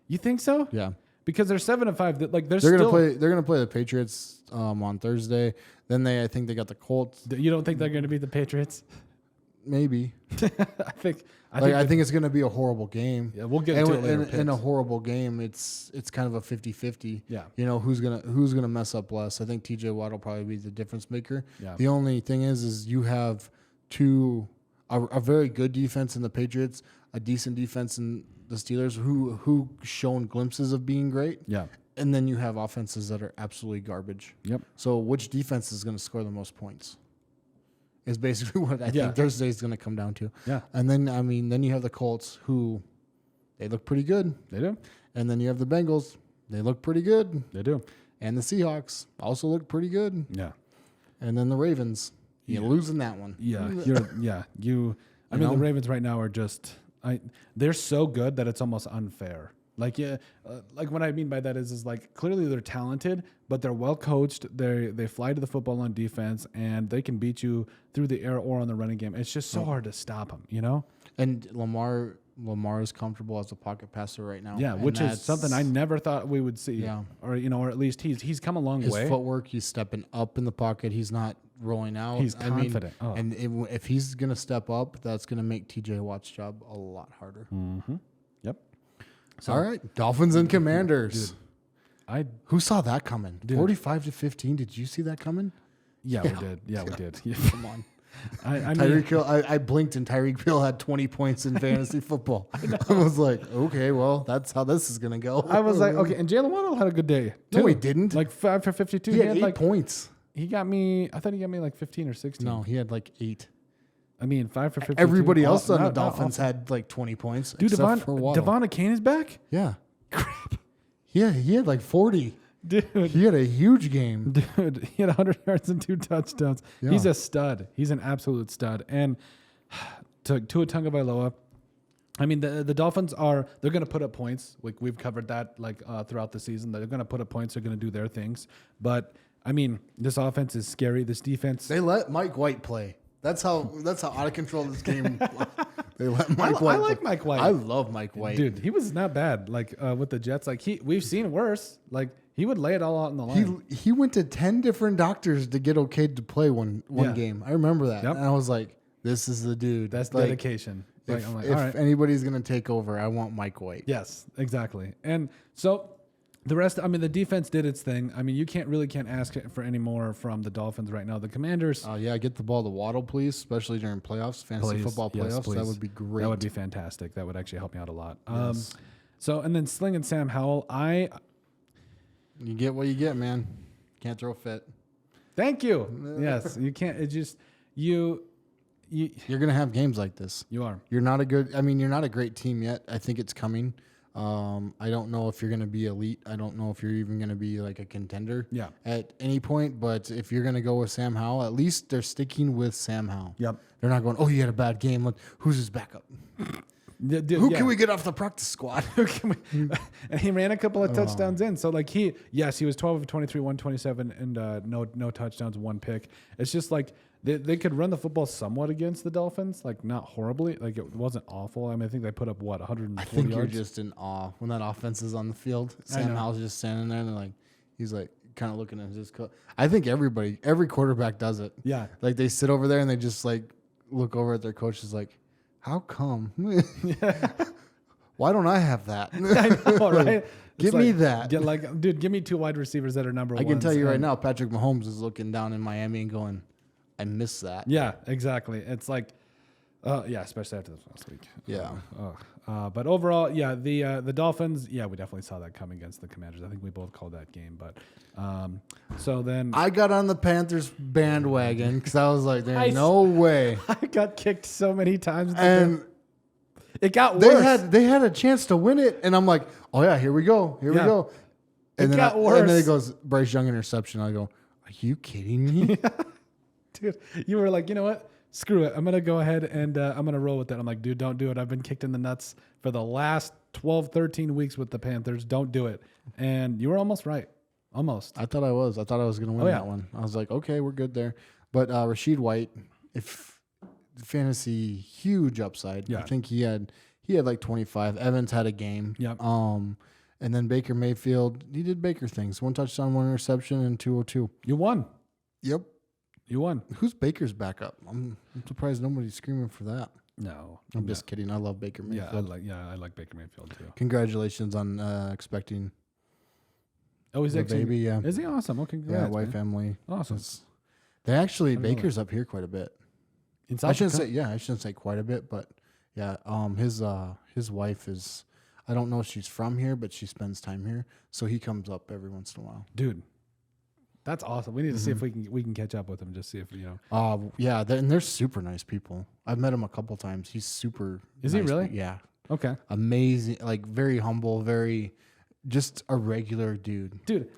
You think so? Yeah. Because they're 7-5. Like they're gonna play the Patriots on Thursday. Then I think they got the Colts. You don't think they're gonna beat the Patriots? Maybe. I think it's going to be a horrible game. Yeah, we'll get into it later. In a horrible game, it's kind of a 50-50. Yeah. You know, who's gonna mess up less? I think TJ Watt will probably be the difference maker. Yeah. The only thing is you have a very good defense in the Patriots, a decent defense in the Steelers who shown glimpses of being great. Yeah. And then you have offenses that are absolutely garbage. Yep. So which defense is going to score the most points? Is basically what I think Thursday is going to come down to. Yeah. And then you have the Colts who they look pretty good. They do. And then you have the Bengals. They look pretty good. They do. And the Seahawks also look pretty good. Yeah. And then the Ravens. You're losing that one. Yeah. I mean, the Ravens right now are just they're so good that it's almost unfair. Like, like what I mean by that is like clearly they're talented, but they're well coached. They fly to the football on defense, and they can beat you through the air or on the running game. It's just so hard to stop them, you know. And Lamar is comfortable as a pocket passer right now. Yeah, which is something I never thought we would see. Yeah, or at least he's come a long way. His footwork, he's stepping up in the pocket. He's not rolling out. He's confident. And if he's gonna step up, that's gonna make TJ Watt's job a lot harder. Mm-hmm. Yep. So, all right, Dolphins and Commanders. Dude, who saw that coming? 45-15. Did you see that coming? Yeah, we did. Yeah, we did. Yeah. Come on. Tyreek Hill. I blinked and Tyreek Hill had 20 points in fantasy football. I was like, okay, well, that's how this is gonna go. I was like, okay, and Jalen Waddle had a good day. No, he didn't. Like 5 for 52. He had 8 points. He got me. I thought he got me like 15 or 16. No, he had like 8. I mean, 5 for 52. Everybody else on the Dolphins had like 20 points. Dude, Devon Achane is back? Yeah. Crap. Yeah, he had like 40. Dude. He had a huge game. Dude, he had 100 yards and 2 touchdowns. Yeah. He's a stud. He's an absolute stud. And Tua Tagovailoa, I mean, the Dolphins they're going to put up points. Like we've covered that throughout the season. They're going to put up points. They're going to do their things. But, I mean, this offense is scary. This defense. They let Mike White play. That's how out of control this game was. They let Mike White. I like Mike White. I love Mike White. Dude, he was not bad. Like with the Jets, like we've seen worse. Like he would lay it all out in the line. He went to 10 different doctors to get okayed to play one game. I remember that. Yep. And I was like, this is the dude. That's like, dedication. If anybody's gonna take over, I want Mike White. Yes, exactly. And so the rest, I mean, the defense did its thing. I mean, you can't ask for any more from the Dolphins right now. The Commanders. Get the ball to Waddle, please, especially during playoffs, fantasy football playoffs. Yes, that would be great. That would be fantastic. That would actually help me out a lot. Yes. So, and then Sling and Sam Howell, you get what you get, man. Can't throw fit. Thank you. Yes, you can't. It just you're gonna have games like this. You are. You're not a great team yet. I think it's coming. I don't know if you're going to be elite. I don't know if you're even going to be like a contender at any point. But if you're going to go with Sam Howell, at least they're sticking with Sam Howell. Yep. They're not going, oh, you had a bad game. Look, who's his backup? Who can we get off the practice squad? And he ran a couple of touchdowns in. So like he was 12 of 23, 127, and no touchdowns, 1 pick. It's just like they could run the football somewhat against the Dolphins, like not horribly. Like it wasn't awful. I mean, I think they put up 140 I think yards. you're just in awe when that offense is on the field. Sam Howell's just standing there and he's like kind of looking at his coach. I think every quarterback does it. Yeah. Like they sit over there and they just like look over at their coaches like, how come? Why don't I have that? I know, right? Give me that. Give me 2 wide receivers that are number one. I can tell you right now, Patrick Mahomes is looking down in Miami and going, I miss that. Yeah, exactly. It's like, especially after this last week. Yeah. But overall, the Dolphins, we definitely saw that come against the Commanders. I think we both called that game. But so then I got on the Panthers bandwagon because I was like, there's no way. I got kicked so many times. And it got worse. They had a chance to win it. And I'm like, oh, yeah, here we go. Here we go. And it got worse. And then it goes, Bryce Young interception. I go, are you kidding me? Dude, you were like, you know what? Screw it. I'm going to go ahead and I'm going to roll with that. I'm like, dude, don't do it. I've been kicked in the nuts for the last 12, 13 weeks with the Panthers. Don't do it. And you were almost right. Almost. I thought I was going to win that one. I was like, okay, we're good there. But Rashid White, if fantasy, huge upside. Yeah. I think he had like 25. Evans had a game. Yep. And then Baker Mayfield, he did Baker things. 1 touchdown, 1 interception, and 202. You won. Yep. You won. Who's Baker's backup? I'm surprised nobody's screaming for that. No. I'm just kidding. I love Baker Mayfield. I like Baker Mayfield too. Congratulations on expecting he's the baby. Yeah. Is he awesome? Okay. Congrats, Wife man. family. Awesome. They actually Baker's up here quite a bit. I shouldn't say quite a bit, but yeah. His wife is. I don't know if she's from here, but she spends time here, so he comes up every once in a while. Dude, that's awesome. We need to see if we can catch up with him. Just see if Yeah, and they're super nice people. I've met him a couple times. He's super. Is nice he really? Yeah. Okay. Amazing. Like very humble. Very. Just a regular dude. Dude,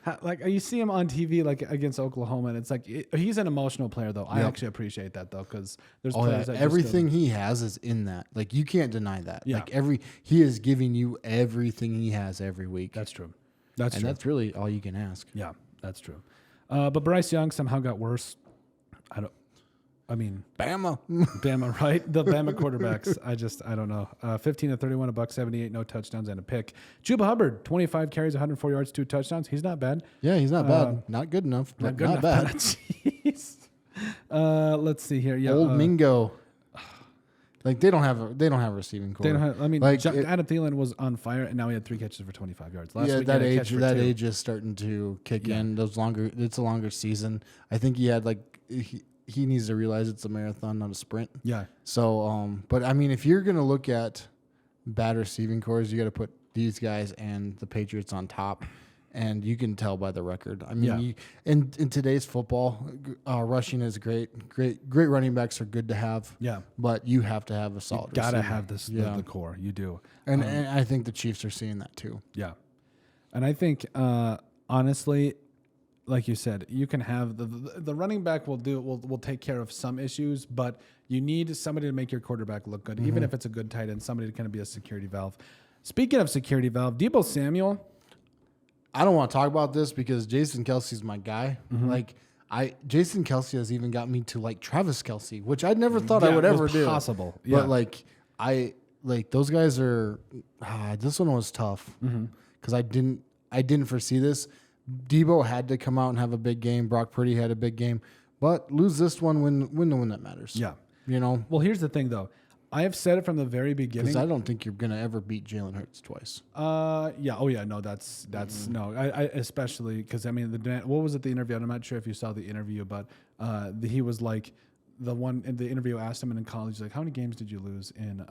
you see him on TV like against Oklahoma, and it's like he's an emotional player though. I actually appreciate that though because there's players that everything he has is in that. Like you can't deny that. Yeah. Like he is giving you everything he has every week. That's true. That's really all you can ask. Yeah, that's true. But Bryce Young somehow got worse. Bama, right? The Bama quarterbacks. I don't know. 15 to 31, $178, no touchdowns and a pick. Chuba Hubbard, 25 carries, 104 yards, 2 touchdowns. He's not bad. Yeah, he's not bad. Not good enough, but not bad. Jeez. Let's see here. Yeah, Old Mingo. Like they don't have a receiving core. Adam Thielen was on fire, and now he had 3 catches for 25 yards. Last week, that age is starting to kick in. It's a longer season. I think he had he needs to realize it's a marathon, not a sprint. Yeah. So, but I mean, if you're gonna look at bad receiving cores, you got to put these guys and the Patriots on top. And you can tell by the record. I mean, in today's football, rushing is great. Great running backs are good to have. Yeah. But you have to have a solid Got to receiver. have the core. You do. And I think the Chiefs are seeing that too. Yeah. And I think, honestly, like you said, you can have the running back will take care of some issues, but you need somebody to make your quarterback look good, even if it's a good tight end, somebody to kind of be a security valve. Speaking of security valve, Deebo Samuel. I don't want to talk about this because Jason Kelsey's my guy. Jason Kelsey has even got me to like Travis Kelsey, which I never thought I would ever do. Possible, yeah. But those guys are. This one was tough because I didn't foresee this. Deebo had to come out and have a big game. Brock Purdy had a big game, but lose this one win the one that matters. Yeah, Well, here's the thing though. I have said it from the very beginning. Because I don't think you're gonna ever beat Jalen Hurts twice. Yeah. Oh yeah. No, that's no. I especially because what was it? The interview. I'm not sure if you saw the interview, but he was like the one in the interview asked him in college, like, how many games did you lose in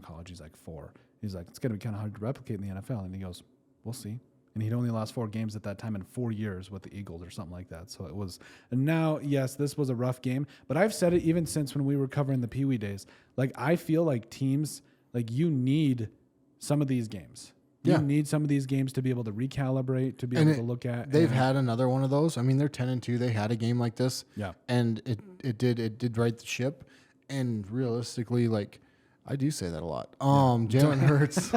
college? He's like 4. He's like, it's gonna be kind of hard to replicate in the NFL, and he goes, we'll see. And he'd only lost 4 games at that time in 4 years with the Eagles or something like that. So it was, and now, yes, this was a rough game, but I've said it even since when we were covering the Pee Wee days. Like, I feel like teams, like, you need some of these games. You need some of these games to be able to recalibrate, to be able to look at. They've had another one of those. I mean, they're 10-2. They had a game like this. Yeah. And it did right the ship. And realistically, like, I do say that a lot. Jalen Hurts.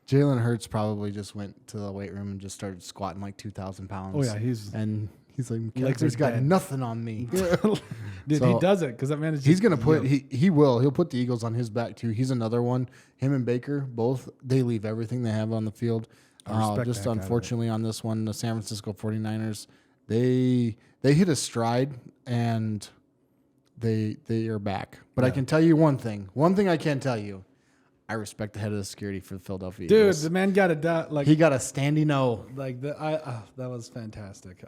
Jalen Hurts probably just went to the weight room and just started squatting like 2,000 pounds. Oh yeah, he's like, legs McCaffrey's are got dead. nothing on me. Dude, So, he does it because that man is. He's just gonna put yoked. he'll put the Eagles on his back too. He's another one. Him and Baker both they leave everything they have on the field. I respect Just the heck out of it. unfortunately on this one, the San Francisco 49ers, they hit a stride and they are back. But I Yeah. can tell you one thing. One thing I can tell you. I respect the head of the security for the Philadelphia Dude, Eagles. the man got a like He got a standing O. like that was fantastic.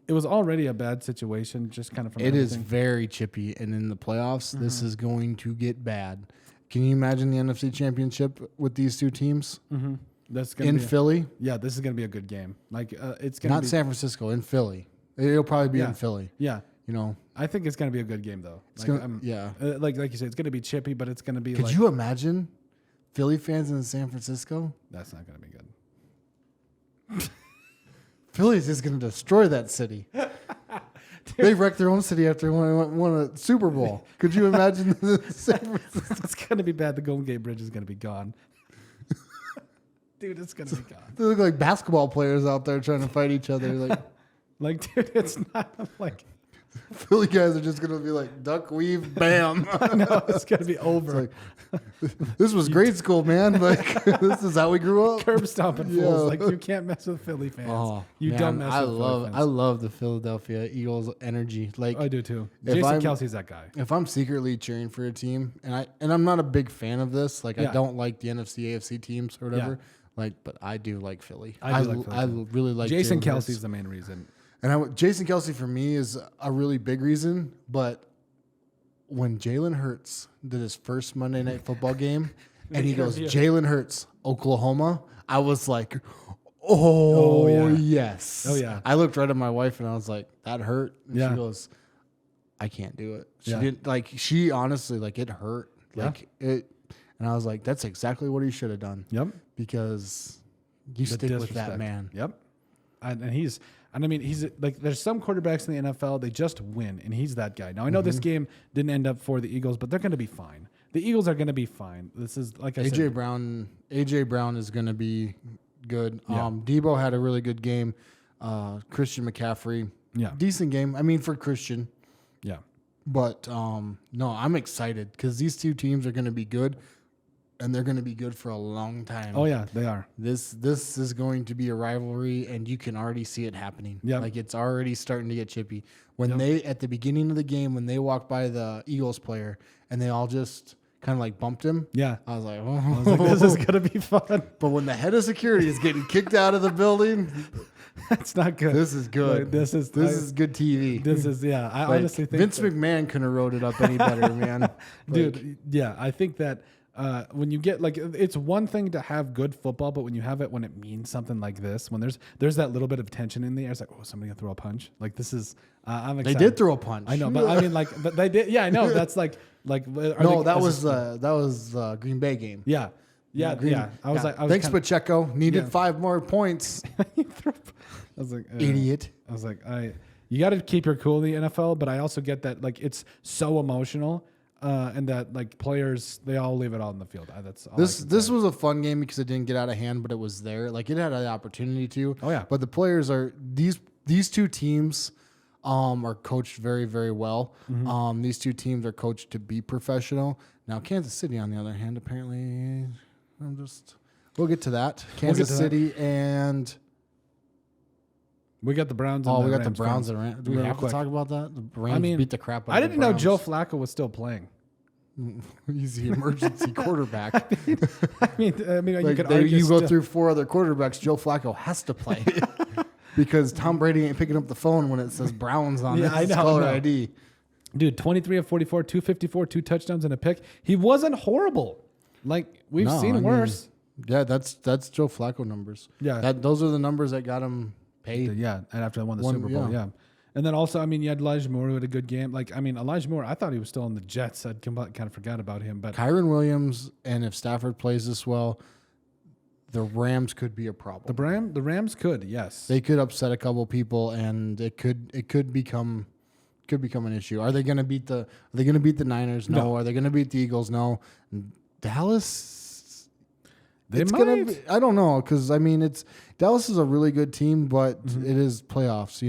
It was already a bad situation, just kind of from It is everything. very chippy, and in the playoffs, this is going to get bad. Can you imagine the NFC Championship with these two teams That's gonna in be Philly? yeah, this is gonna be a good game. Like it's gonna Not be San Francisco, in Philly. It'll probably be Yeah. in Philly. yeah. You know, I think it's gonna be a good game though. it's Like, gonna, yeah. like you said, it's gonna be chippy, but it's gonna be Could like you imagine Philly fans in San Francisco? that's not gonna be good. Philly's just going to destroy that city. They wrecked their own city after won a Super Bowl. Could you imagine the San Francisco? It's gonna be bad. The Golden Gate Bridge is gonna be gone. Dude, it's gonna be gone. They look like basketball players out there trying to fight each other. Like Like, dude, it's not like Philly guys are just going to be like duck weave, bam. no, it's gonna be over. This was grade school, man. Like this is how we grew up. Curb stomping Yeah. fools. Like you can't mess with Philly fans. You man, don't mess with Philly fans. I love the Philadelphia Eagles energy. Like I do too. If Jason I'm- Kelsey's that guy. if I'm secretly cheering for a team, and I'm not a big fan of this. Like I Yeah. don't like the NFC, AFC teams or whatever. Yeah. Like, but I do like Philly. I do like Philly, I too. really like Jason Jalen Kelsey's Hurts. the main reason. And Jason Kelsey for me is a really big reason. But when Jalen Hurts did his first Monday Night Football game, and he goes, Jalen Hurts, Oklahoma, I was like, oh, yeah. yes. Oh, yeah. I looked right at my wife and I was like, that hurt. And Yeah. she goes, I can't do it. She Yeah. didn't like. She honestly like it hurt. Yeah. Like it, and I was like, that's exactly what he should have done Yep. because you The stick with that disrespect. man. Yep. And he's I mean he's like there's some quarterbacks in the NFL they just win and he's that guy. Now I know this game didn't end up for the Eagles, but they're going to be fine. The Eagles are going to be fine. This is like I AJ said. Brown is going to be good. Yeah. Debo had a really good game. Christian McCaffrey, Yeah. decent game. I mean for Christian, Yeah. but no, I'm excited because these two teams are going to be good, and they're going to be good for a long time. Oh yeah, they are. This is going to be a rivalry, and you can already see it happening. Yep. Like it's already starting to get chippy. When Yep. they at the beginning of the game, when they walked by the Eagles player and they all just kind of like bumped him, Yeah. I was like, I was like, this is going to be fun. But when the head of security is getting kicked out of the building, That's not good. this is good. Like, this is good TV. This is yeah. I Like, honestly think Vince that- McMahon couldn't have wrote it up any better, man. Like, dude. Yeah, I think that when you get like it's one thing to have good football, but when you have it when it means something like this, when there's that little bit of tension in the air, it's like oh somebody gonna throw a punch. Like this is I'm they excited. did throw a punch. I know, but I mean like but they did. Yeah, I know. That's like No, that was Green Bay game. yeah. Yeah, Green- yeah. I was like, thanks, Pacheco. Needed Yeah. 5 more points. I was like, Idiot. I was like, you got to keep your cool in the NFL, but I also get that like it's so emotional, and that like players they all leave it all in the field. That's all This was a fun game because it didn't get out of hand, but it was there. Like it had the opportunity to. Oh, yeah. But the players are these two teams are coached very, very well. Mm-hmm. These two teams are coached to be professional. Now Kansas City, on the other hand, apparently we'll get to that. Kansas to that. City and we got the Browns. And we got the Rams Browns going. and Rams. Do we Real have quick. to talk about that? The Rams beat the crap out I of the didn't know Joe Browns. Flacco was still playing. He's the emergency quarterback. I mean, you Like could argue you go still- through 4 other quarterbacks, Joe Flacco has to play because Tom Brady ain't picking up the phone when it says Browns on Yeah, his I know, caller no. ID. Dude, 23 of 44, 254, 2 touchdowns and a pick. He wasn't horrible. Like we've No, seen I mean, worse. Yeah, that's Joe Flacco numbers. Yeah. Those are the numbers that got him paid. Yeah, and after they won the One- Super Bowl, yeah. yeah. And then also, I mean, you had Elijah Moore who had a good game. Like, I mean, Elijah Moore, I thought he was still on the Jets. I'd kind of forgot about him, but Kyron Williams, and if Stafford plays this well, the Rams could be a problem. the Rams could, yes. They could upset a couple people, and it could become become an issue. Are they going to beat the Niners? No. Are they going to beat the Eagles? No. Dallas, They might. I don't know, because I mean Dallas is a really good team, but it is playoffs.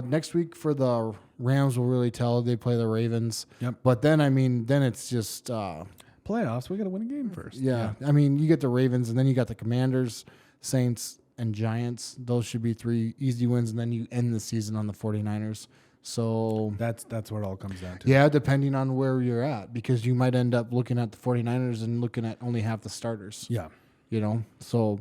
Next week for the Rams will really tell. They play the Ravens. Yep. But then it's just Playoffs. We got to win a game first. yeah. I mean, you get the Ravens, and then you got the Commanders, Saints, and Giants. Those should be 3 easy wins, and then you end the season on the 49ers. So That's where it all comes down to. yeah, depending on where you're at, because you might end up looking at the 49ers and looking at only half the starters. Yeah. So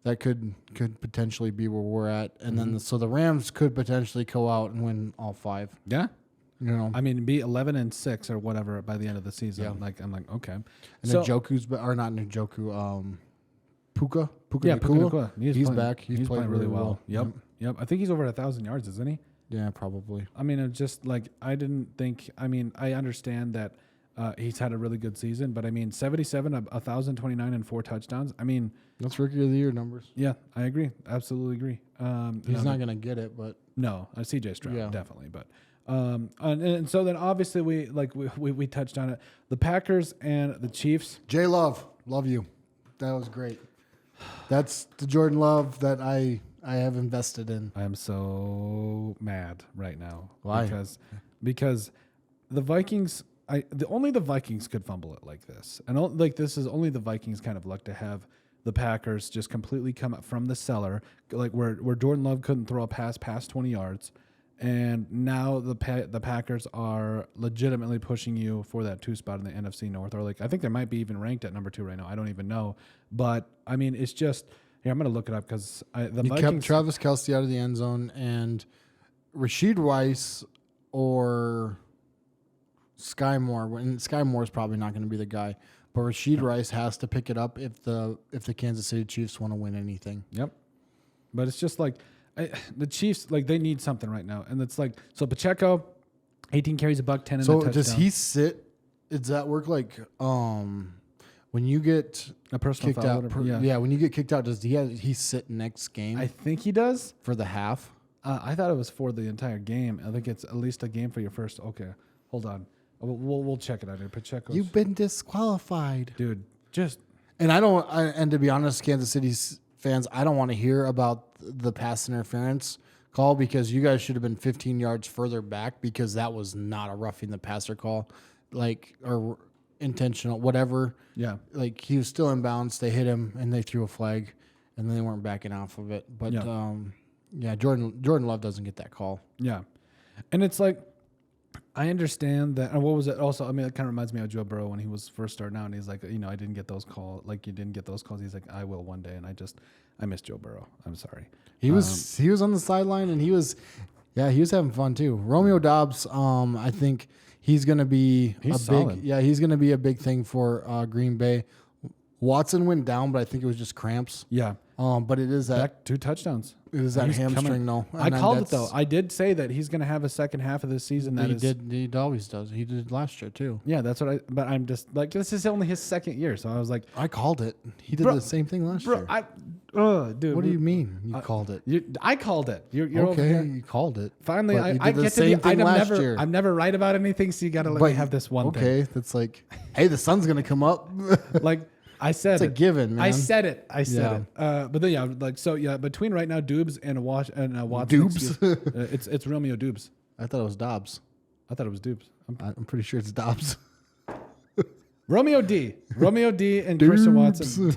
that could potentially be where we're at. And then so the Rams could potentially go out and win all 5. Yeah. I mean, be 11-6 or whatever by the end of the season. Yeah. I'm like, okay. And So, Njoku's or not Njoku, Puka yeah, Nacua. Puka. He's back. He's playing really well. Yep. Yep. I think he's over 1,000 yards, isn't he? Yeah, probably. I mean, it's just like I understand that he's had a really good season, but I mean, 77, 1,029, and 4 touchdowns. I mean, That's Rookie of the Year numbers. yeah, I agree. Absolutely agree. He's not going to get it, but No, CJ Stroud, Yeah. definitely. But and so then obviously we touched on it. The Packers and the Chiefs. J Love, love you. That was great. That's the Jordan Love that I have invested in. I am so mad right now. Why? Because the Vikings, only the Vikings could fumble it like this, and this is only the Vikings kind of luck to have the Packers just completely come up from the cellar, like where Jordan Love couldn't throw a pass past 20 yards, and now the Packers are legitimately pushing you for that 2 spot in the NFC North, or like I think they might be even ranked at number 2 right now. I don't even know, but I mean it's just. Yeah, I'm going to look it up because the Vikings kept Travis Kelce out of the end zone, and Rashid Rice or Sky Moore. And Sky Moore is probably not going to be the guy, but Rashid Rice has to pick it up if the Kansas City Chiefs want to win anything. Yep. But it's just like the Chiefs, like they need something right now, and it's like so Pacheco, 18 carries, $110 and a touchdown. So does he sit? Does that work like when you get a personal kicked foul? out? Yeah. When you get kicked out, does he sit next game? I think he does. For the half. I thought it was for the entire game. I think it's at least a game for your first. Okay, hold on. We'll check it out here. Pacheco. You've been disqualified, dude. Just and and to be honest, Kansas City fans, I don't want to hear about the pass interference call because you guys should have been 15 yards further back because that was not a roughing the passer call, or intentional, whatever. Yeah. Like he was still in bounds. They hit him and they threw a flag and then they weren't backing off of it. But Jordan Love doesn't get that call. Yeah. And it's like, I understand that. And what was it also? I mean, it kind of reminds me of Joe Burrow when he was first starting out and he's like, I didn't get those calls. Like you didn't get those calls. He's like, I will one day. And I miss Joe Burrow. I'm sorry. He was on the sideline and he was having fun too. Romeo Doubs, I think he's going to be he's going to be a big thing for Green Bay. Watson went down, but I think it was just cramps. Yeah. But it is that back 2 touchdowns. It is that hamstring though. I called it though. I did say that he's going to have a second half of this season. He always does. He did last year too. Yeah, that's what but I'm just like, this is only his second year. So I was like, I called it. He did the same thing last year. Dude. What do you mean? You called it. I called it. You're okay. Over here. You called it. Finally, I get to be. I'm never right about anything. So you got to let me have this one thing. Okay, that's like, hey, the sun's going to come up. Like. I said it's a given, man. I said it. it. But then between right now Dubes and Watson. Dubes? It's Romeo Dubes. I thought it was Dobbs. I thought it was Dubes. I'm pretty sure it's Dobbs. Romeo D and Christian Watson.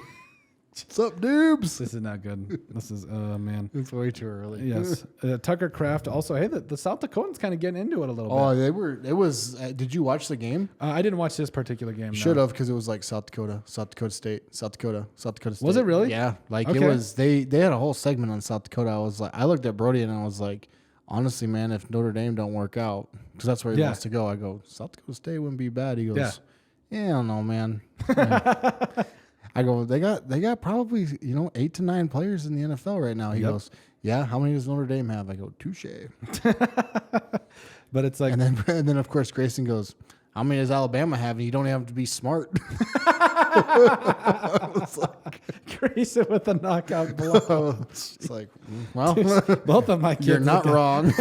What's up, Dubes? This is not good. This is, man. It's way too early. Yes. Tucker Kraft also. Hey, the South Dakotans kind of getting into it a little bit. Oh, they were. It was. Did you watch the game? I didn't watch this particular game. Should have, because it was like South Dakota State. Was it really? Yeah. It was. They had a whole segment on South Dakota. I looked at Brody and I was like, honestly, man, if Notre Dame don't work out, because that's where he wants to go. I go, South Dakota State wouldn't be bad. He goes, yeah, I don't know, man. I go, they got probably 8 to 9 players in the NFL right now. He goes, yeah. How many does Notre Dame have? I go, touche. But it's like, and then of course Grayson goes, how many does Alabama have? And you don't have to be smart. Grayson with a knockout blow. It's like, well, both of my kids. You're not wrong.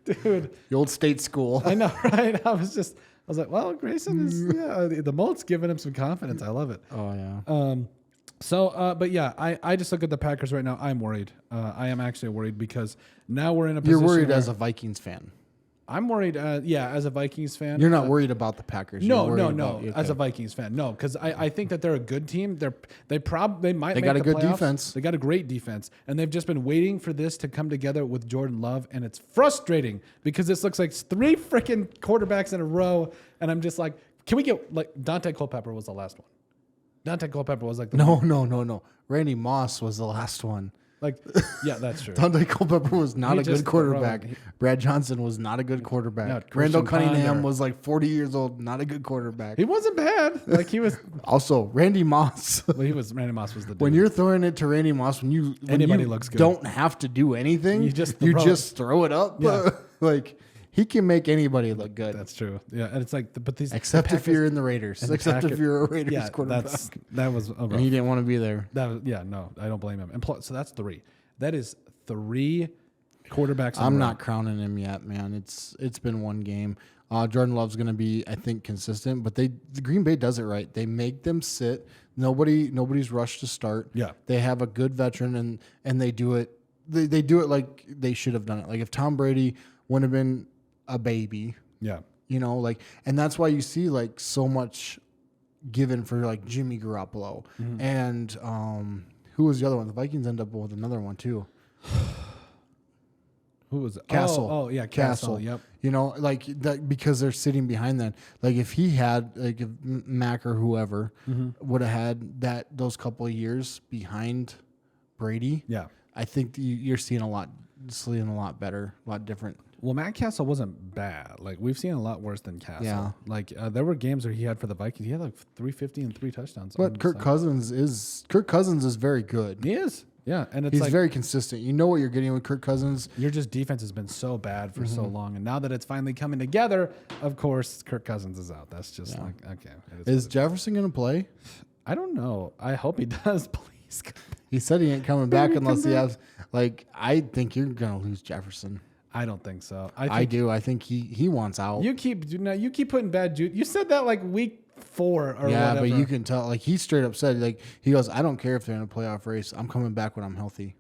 Dude. The old state school. I know, right? I was like, well, Grayson is, the mult's giving him some confidence. I love it. Oh, yeah. But yeah, I just look at the Packers right now. I'm worried. I am actually worried because now we're in a position. You're worried as a Vikings fan. I'm worried. As a Vikings fan. You're not worried about the Packers. No. Okay. As a Vikings fan, no, because I think that they're a good team. They got a good playoffs. defense. They got a great defense, and they've just been waiting for this to come together with Jordan Love, and it's frustrating because this looks like 3 freaking quarterbacks in a row, and I'm just like, can we get like Dante Culpepper was the last one. Dante Culpepper was like the No. Randy Moss was the last one. Like, yeah, that's true. Dante Culpepper was not a good quarterback. Brad Johnson was not a good quarterback. No, Randall Cunningham was like 40 years old, not a good quarterback. He wasn't bad. Like he was. Also, Randy Moss. Well, Randy Moss was the dude. When you're throwing it to Randy Moss, when anybody looks good, don't have to do anything. You just throw it up. Yeah. Like he can make anybody look good. That's true. Yeah, and it's like, but these except if you're in the Raiders. Except if you're a Raiders quarterback. That was. And he didn't want to be there. No, I don't blame him. And plus, so that's 3. That is 3 quarterbacks. I'm not crowning him yet, man. It's been one game. Jordan Love's going to be, I think, consistent, but the Green Bay does it right. They make them sit. Nobody's rushed to start. Yeah, they have a good veteran, and they do it. They do it like they should have done it. Like if Tom Brady wouldn't have been a baby. Yeah, and that's why you see like so much given for like Jimmy Garoppolo and who was the other one? The Vikings end up with another one too. Who was it? Castle? Oh, yeah, Castle. Yep. Like that because they're sitting behind that. Like if he had if Mac or whoever would have had those couple of years behind Brady. Yeah, I think you're seeing a lot better, a lot different. Well, Matt Castle wasn't bad. Like we've seen a lot worse than Castle. Yeah. Like there were games where he had for the Vikings. He had like 350 and 3 touchdowns. But Kirk Cousins is very good. He is. Yeah, and he's very consistent. You know what you're getting with Kirk Cousins. Your defense has been so bad for so long, and now that it's finally coming together, of course, Kirk Cousins is out. That's just like okay. Is Jefferson going to play? I don't know. I hope he does. Please. He said he ain't coming back unless he has. Like I think you're going to lose Jefferson. I don't think so. I do. I think he wants out. You keep putting bad juice. You said that like week 4 or whatever. But you can tell. Like he straight up said, like he goes, I don't care if they're in a playoff race. I'm coming back when I'm healthy.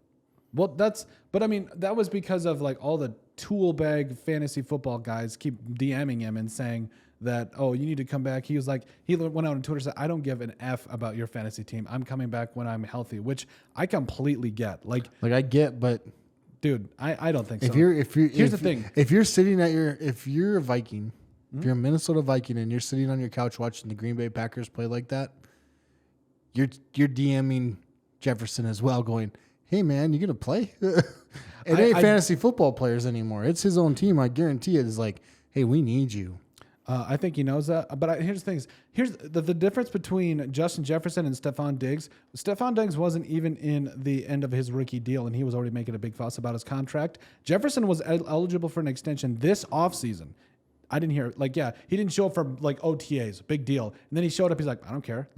Well, but I mean, that was because of like all the tool bag fantasy football guys keep DMing him and saying that, oh, you need to come back. He was like, he went out on Twitter and said, I don't give an F about your fantasy team. I'm coming back when I'm healthy, which I completely get. Like I get, but. Dude, I don't think so. Here's the thing. If you're a Viking, if you're a Minnesota Viking and you're sitting on your couch watching the Green Bay Packers play like that, you're DMing Jefferson as well, going, "Hey man, you gonna play?" It ain't fantasy football players anymore. It's his own team. I guarantee it is like, "Hey, we need you." I think he knows that. But here's the thing. Here's the difference between Justin Jefferson and Stephon Diggs. Stephon Diggs wasn't even in the end of his rookie deal, and he was already making a big fuss about his contract. Jefferson was eligible for an extension this offseason. I didn't hear he didn't show up for like OTAs, big deal. And then he showed up. He's like, I don't care.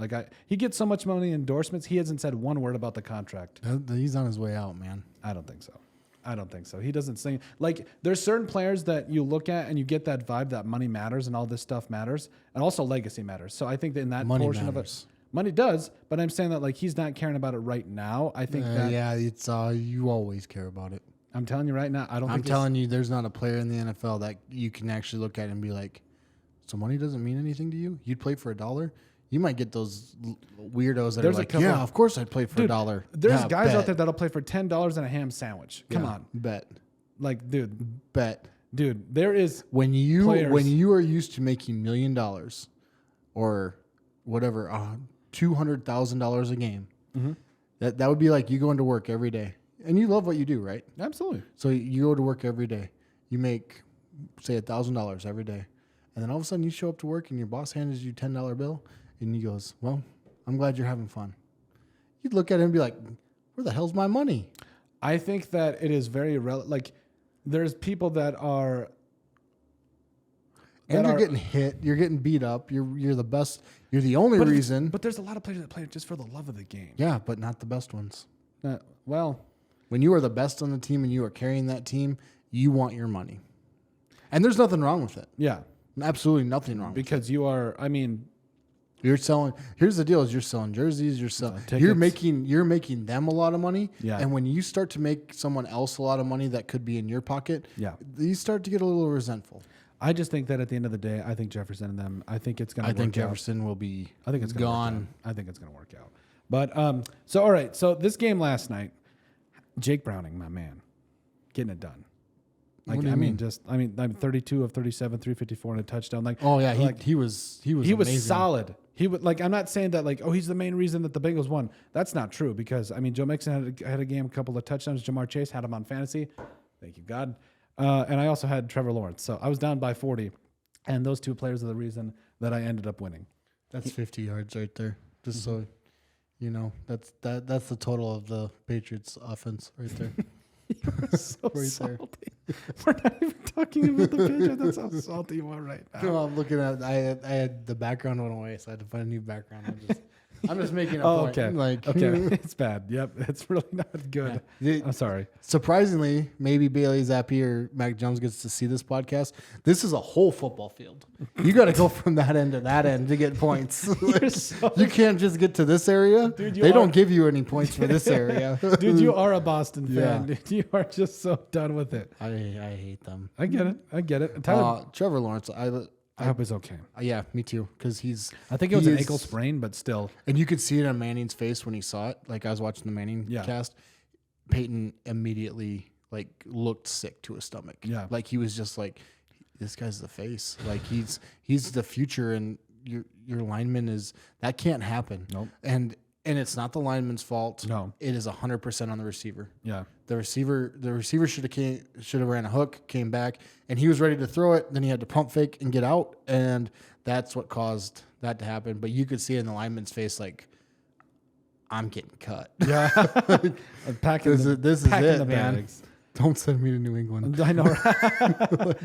He gets so much money in endorsements. He hasn't said one word about the contract. He's on his way out, man. I don't think so. He doesn't sing. Like, there's certain players that you look at and you get that vibe that money matters and all this stuff matters. And also legacy matters. So I think that in that portion of it, money does. But I'm saying that, like, he's not caring about it right now. I think that. Yeah, it's you always care about it. I'm telling you right now, I'm telling you, there's not a player in the NFL that you can actually look at and be like, so money doesn't mean anything to you? You'd play for $1? You might get those weirdos that are like, yeah, of course I'd play for $1. There's guys out there that'll play for $10 and a ham sandwich. Come on. Bet. Like, dude. Bet. Dude, there is when you are used to making $1 million or whatever, $200,000 a game, that would be like you going to work every day. And you love what you do, right? Absolutely. So you go to work every day. You make, say, $1,000 every day. And then all of a sudden you show up to work and your boss hands you a $10 bill. And he goes, well, I'm glad you're having fun. You'd look at him and be like, where the hell's my money? I think that it is very there's people that are. And you're getting hit. You're getting beat up. You're the best. You're the only reason. But there's a lot of players that play just for the love of the game. Yeah, but not the best ones. Well. When you are the best on the team and you are carrying that team, you want your money. And there's nothing wrong with it. Yeah. Absolutely nothing wrong. Because you are, I mean, you're selling. Here's the deal: is you're selling jerseys. You're making them a lot of money. Yeah. And when you start to make someone else a lot of money that could be in your pocket, yeah, you start to get a little resentful. I just think that at the end of the day, I think Jefferson and them. I think it's going to. I think Jefferson will be. I think it's gone. I think it's going to work out. But so all right. So this game last night, Jake Browning, my man, getting it done. Like What do you mean? 32 of 37, 354 and a touchdown. Like, Oh yeah, like, he was was solid. He would like. I'm not saying that like, oh, he's the main reason that the Bengals won. That's not true because I mean, Joe Mixon had a game, a couple of touchdowns. Jamar Chase had him on fantasy. Thank you God. And I also had Trevor Lawrence. So I was down by 40, and those two players are the reason that I ended up winning. That's 50 yards right there. Just so you know, that's the total of the Patriots offense right there. You're so Right salty. We're not even talking about the Patriots. That's how salty you are right now. No, I'm looking at. I had the background went away, so I had to find a new background. I'm just making a point. Okay. Like, Okay. It's bad. Yep. It's really not good. Yeah. I'm sorry. Surprisingly, maybe Bailey Zappi or Mac Jones gets to see this podcast. This is a whole football field. You got to go from that end to that end to get points. You can't just get to this area. Dude, they don't give you any points for this area. Dude, you are a Boston fan. Yeah. Dude. You are just so done with it. I hate them. I get it. Tyler, Trevor Lawrence, I hope he's okay. yeah, me too. Because I think it was an ankle sprain, but still. And you could see it on Manning's face when he saw it. Like I was watching the Manning cast. Peyton immediately like looked sick to his stomach. Yeah. Like he was just like, this guy's the face. Like he's the future, and your lineman that can't happen. Nope. And it's not the lineman's fault. No. It is 100% on the receiver. Yeah. The receiver should have ran a hook, came back, and he was ready to throw it. Then he had to pump fake and get out, and that's what caused that to happen. But you could see in the lineman's face, like, I'm getting cut. Yeah. Packing this is it, man. bags. Don't send me to New England. I know. Right?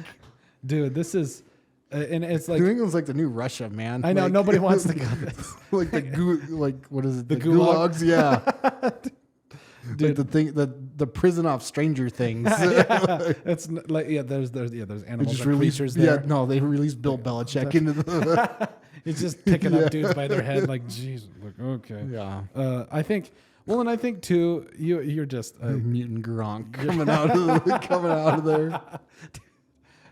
Dude, this is, and it's like New England's like the new Russia, man. I know like, nobody wants to go. Like what is it? The gulags, yeah. Dude. Like the prison off Stranger Things. It's like there's animals just and released, creatures there. Yeah, no, they released Bill Belichick into the. He's just picking up dudes by their head, like, Jesus, like, okay. Yeah. I think too. You're just Mutant Gronk coming out of there.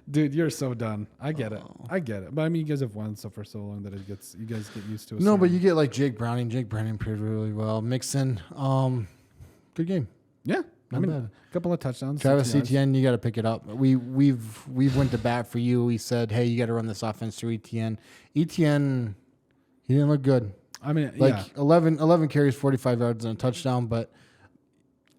Dude, you're so done. I get it. But I mean, you guys have won for so long that you guys get used to it. No, but you get like Jake Browning. Jake Browning played really well. Mixon, good game. Yeah, Not bad. A couple of touchdowns. Travis 60 yards. Etienne, you got to pick it up. We've went to bat for you. We said, hey, you got to run this offense through Etienne. Etienne, he didn't look good. I mean, Like yeah. 11 carries, 45 yards and a touchdown, but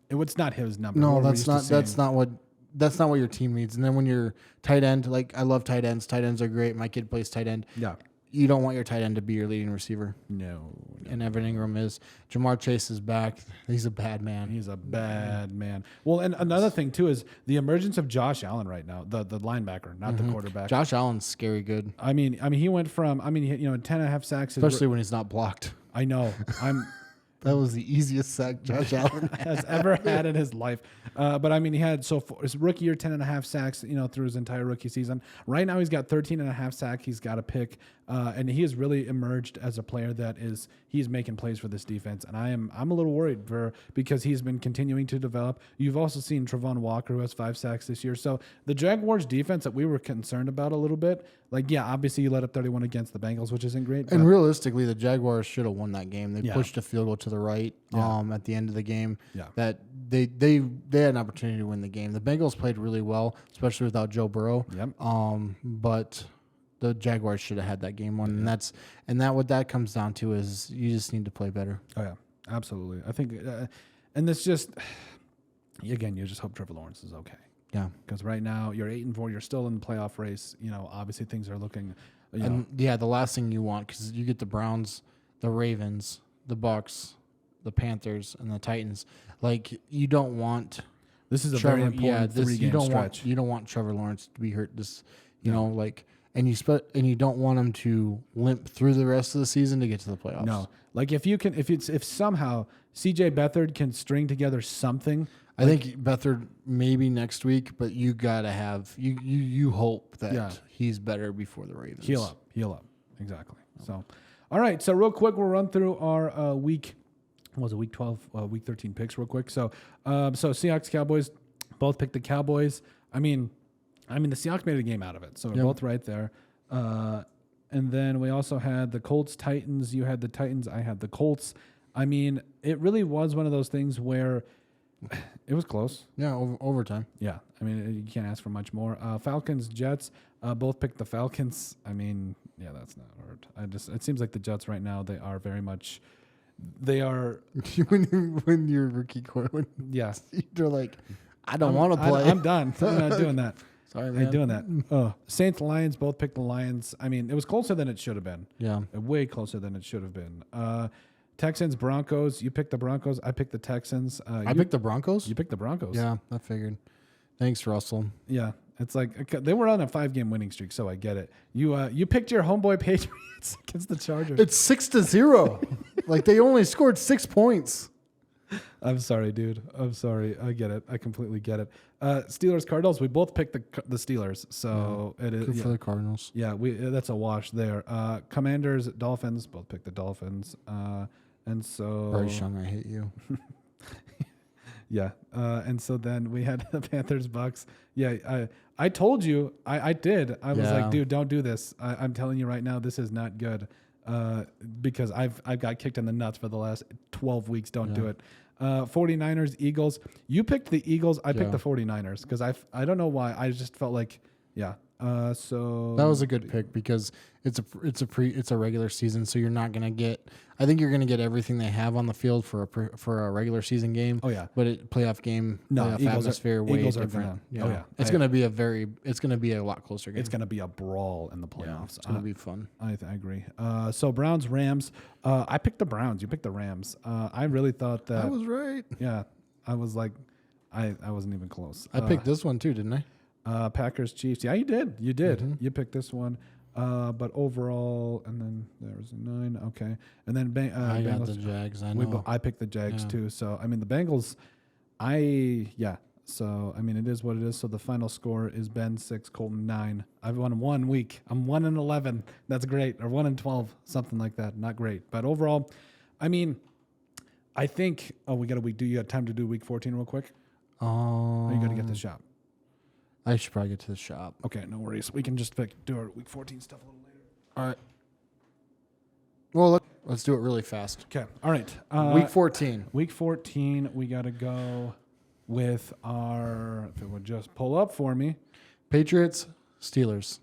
It's not his number. no, What we're that's used to not seeing. that's not what your team needs. And then when you're tight end, like I love tight ends. Tight ends are great. My kid plays tight end. Yeah. You don't want your tight end to be your leading receiver. No. And Evan Ingram is. Jamar Chase is back. He's a bad man. He's a bad man. Well, and another thing too is the emergence of Josh Allen right now, the linebacker, not the quarterback. Josh Allen's scary good, I mean, he went from 10 and a half sacks. especially when he's not blocked. I know. That was the easiest sack Josh Allen has ever had in his life. But I mean, he had his rookie year 10 and a half sacks, through his entire rookie season. Right now he's got 13 and a half sacks. He's got a pick. And he has really emerged as a player he's making plays for this defense. And I'm a little worried because he's been continuing to develop. You've also seen Trevon Walker, who has 5 sacks this year. So the Jaguars defense that we were concerned about a little bit, like, yeah, obviously you let up 31 against the Bengals, which isn't great. And realistically, the Jaguars should have won that game. They Yeah. pushed a field goal to the right at the end of the game. Yeah. That they had an opportunity to win the game. The Bengals played really well, especially without Joe Burrow. Yep. But the Jaguars should have had that game won. And what that comes down to is you just need to play better. Oh, yeah, absolutely. I think, and it's just, again, you just hope Trevor Lawrence is okay. Yeah. Because right now you're 8-4, you're still in the playoff race. Obviously things are looking, The last thing you want, because you get the Browns, the Ravens, the Bucks, the Panthers, and the Titans. Like, you don't want this is a very important 3-game stretch. You don't want Trevor Lawrence to be hurt. And you don't want him to limp through the rest of the season to get to the playoffs. No, like if somehow CJ Beathard can string together something, I think Beathard maybe next week, but you gotta have you hope that he's better before the Ravens. Heal up, exactly. So, all right. So real quick, we'll run through our week 12, week 13 picks real quick. So, Seahawks, Cowboys, both picked the Cowboys. I mean, the Seahawks made a game out of it, so we're both right there. And then we also had the Colts, Titans. You had the Titans. I had the Colts. I mean, it really was one of those things where it was close. Yeah, overtime. Yeah, I mean, you can't ask for much more. Falcons, Jets, both picked the Falcons. I mean, yeah, that's not hard. It seems like the Jets right now, they are very much, they are. when you're rookie quarterback, you're like, I don't want to play. I'm done. I'm not doing that. Sorry, man. I ain't doing that. Saints, Lions, both picked the Lions. I mean, it was closer than it should have been. Yeah. Way closer than it should have been. Texans, Broncos. You picked the Broncos. I picked the Texans. I picked the Broncos? You picked the Broncos. Yeah, I figured. Thanks, Russell. Yeah. It's like they were on a 5-game winning streak, so I get it. You picked your homeboy Patriots against the Chargers. It's 6-0. Like, they only scored 6 points. I'm sorry, dude. I'm sorry. I get it. I completely get it. Steelers, Cardinals. We both picked the Steelers, so it is good for the Cardinals. Yeah, that's a wash there. Commanders, Dolphins. Both picked the Dolphins. And so Bryce Young, I hate you. Yeah. And so then we had the Panthers, Bucks. Yeah, I told you. I did. I was like, dude, don't do this. I'm telling you right now, this is not good. Because I've got kicked in the nuts for the last 12 weeks. Don't do it. 49ers, Eagles. You picked the Eagles. I picked the 49ers because I don't know why. I just felt like, so that was a good pick because it's a regular season, so you're not gonna get. I think you're gonna get everything they have on the field for a regular season game. Oh yeah, but playoff game, playoff atmosphere way different. It's gonna be a lot closer game. It's gonna be a brawl in the playoffs. Yeah, it's gonna be fun. I agree. So Browns, Rams. I picked the Browns. You picked the Rams. I really thought that I was right. Yeah, I was like, I wasn't even close. I picked this one too, didn't I? Packers, Chiefs. Yeah, you did. You did. Mm-hmm. You picked this one. But overall, and then there was a 9. Okay. And then I got Bengals. the Jags. I know. I picked the Jags too. So, I mean, the Bengals, So, I mean, it is what it is. So the final score is Ben 6, Colton 9. I've won 1 week. I'm 1-11. That's great. Or 1-12, something like that. Not great. But overall, I mean, I think, we got a week. Do you have time to do week 14 real quick? Or you got to get the shop? I should probably get to the shop. Okay, no worries. We can just do our week 14 stuff a little later. All right. Well, let's do it really fast. Okay. All right. Week 14. Week 14, we got to go with our, if it would just pull up for me. Patriots, Steelers.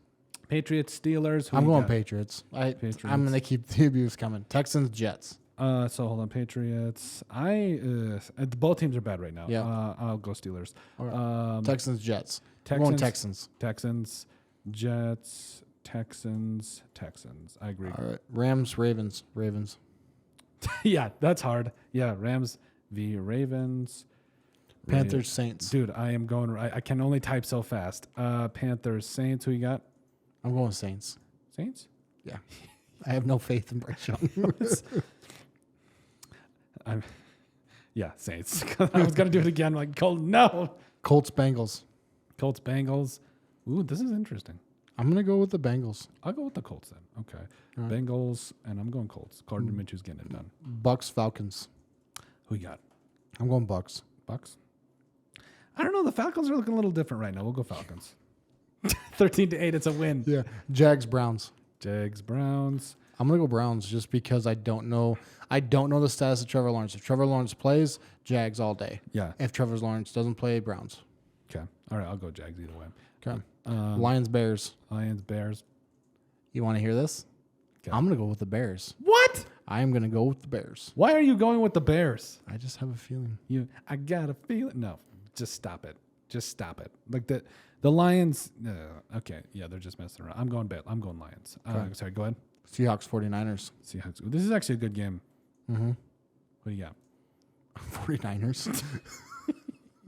Patriots, Steelers. I'm going Patriots. Patriots. I'm going to keep the abuse coming. Texans, Jets. So hold on, Patriots. Both teams are bad right now. Yeah. I'll go Steelers. All right. Texans, Jets. Texans, I'm going Texans. Texans, Jets, Texans. I agree. All right. Rams, Ravens. Yeah, that's hard. Yeah, Rams v. Ravens. Panthers, Saints. Dude, I am going. I can only type so fast. Panthers, Saints. Who you got? I'm going Saints. Saints? Yeah. I have no faith in Bryce Young. Saints. I was gonna do it again. Like, no. Colts, Bengals. Colts, Bengals. Ooh, this is interesting. I'm gonna go with the Bengals. I'll go with the Colts then. Okay. Right. Bengals, and I'm going Colts. Gardner Minshew's getting it done. Bucks, Falcons. Who you got? I'm going Bucks. Bucks. I don't know. The Falcons are looking a little different right now. We'll go Falcons. 13-8. It's a win. Yeah. Jags, Browns. Jags, Browns. I'm gonna go Browns just because I don't know the status of Trevor Lawrence. If Trevor Lawrence plays, Jags all day. Yeah. If Trevor Lawrence doesn't play, Browns. Okay. All right. I'll go Jags either way. Okay. Lions, Bears. Lions, Bears. You want to hear this? Okay. I'm gonna go with the Bears. What? I am gonna go with the Bears. Why are you going with the Bears? I just have a feeling. I got a feeling. No, just stop it. Just stop it. Like the Lions. Okay. Yeah, they're just messing around. I'm going Lions. Sorry. Go ahead. Seahawks, 49ers. Seahawks. This is actually a good game. Mm-hmm. What do you got? 49ers.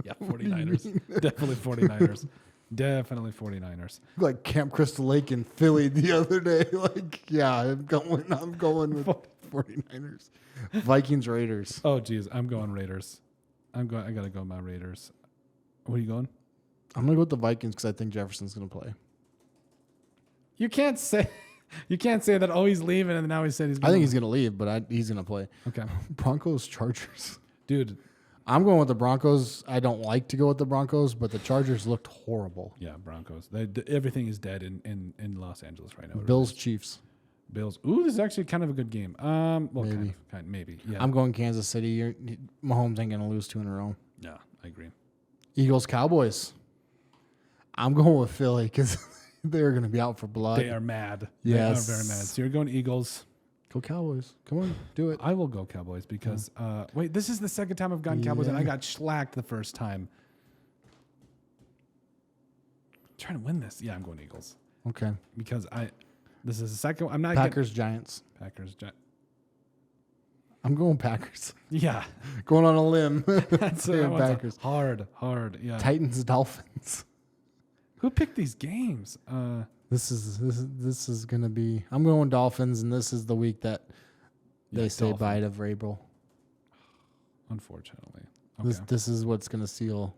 Yeah, 49ers. Definitely 49ers. Definitely 49ers. Like Camp Crystal Lake in Philly the other day. Like, yeah, I'm going with 49ers. Vikings, Raiders. Oh, geez. I'm going Raiders. I gotta go with my Raiders. Where are you going? I'm gonna go with the Vikings because I think Jefferson's gonna play. You can't say that. Oh, he's leaving, and now he said he's. I think he's gonna leave, but he's gonna play. Okay. Broncos, Chargers. Dude, I'm going with the Broncos. I don't like to go with the Broncos, but the Chargers looked horrible. yeah, Broncos. Everything is dead in Los Angeles right now. Bills, Chiefs. Bills. Ooh, this is actually kind of a good game. Well, Maybe. maybe. Yeah. I'm going Kansas City. Mahomes ain't gonna lose 2 in a row. Yeah, I agree. Eagles, Cowboys. I'm going with Philly because they're gonna be out for blood. They are mad. Yes. They are very mad. So you're going Eagles. Go Cowboys. Come on, do it. I will go Cowboys because wait, this is the second time I've gone Cowboys and I got shellacked the first time. I'm trying to win this. Yeah, I'm going Eagles. Okay. Because this is the second. I'm not Packers, Giants. Packers. I'm going Packers. Yeah, Going on a limb. that's Packers. Hard. Yeah. Titans, Dolphins. Who picked these games? This is gonna be. I'm going Dolphins, and this is the week that they say bye to Vrabel. Unfortunately, okay. This is what's gonna seal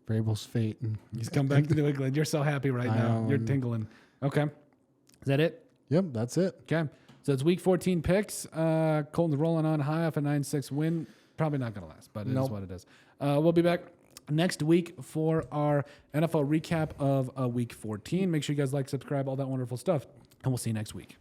Vrabel's fate. And He's come back to New England. You're so happy right now. You're tingling. Okay, is that it? Yep, that's it. Okay, so it's week 14 picks. Colton's rolling on high off a 9-6 win. Probably not gonna last, but it is what it is. We'll be back next week for our NFL recap of week 14. Make sure you guys like, subscribe, all that wonderful stuff. And we'll see you next week.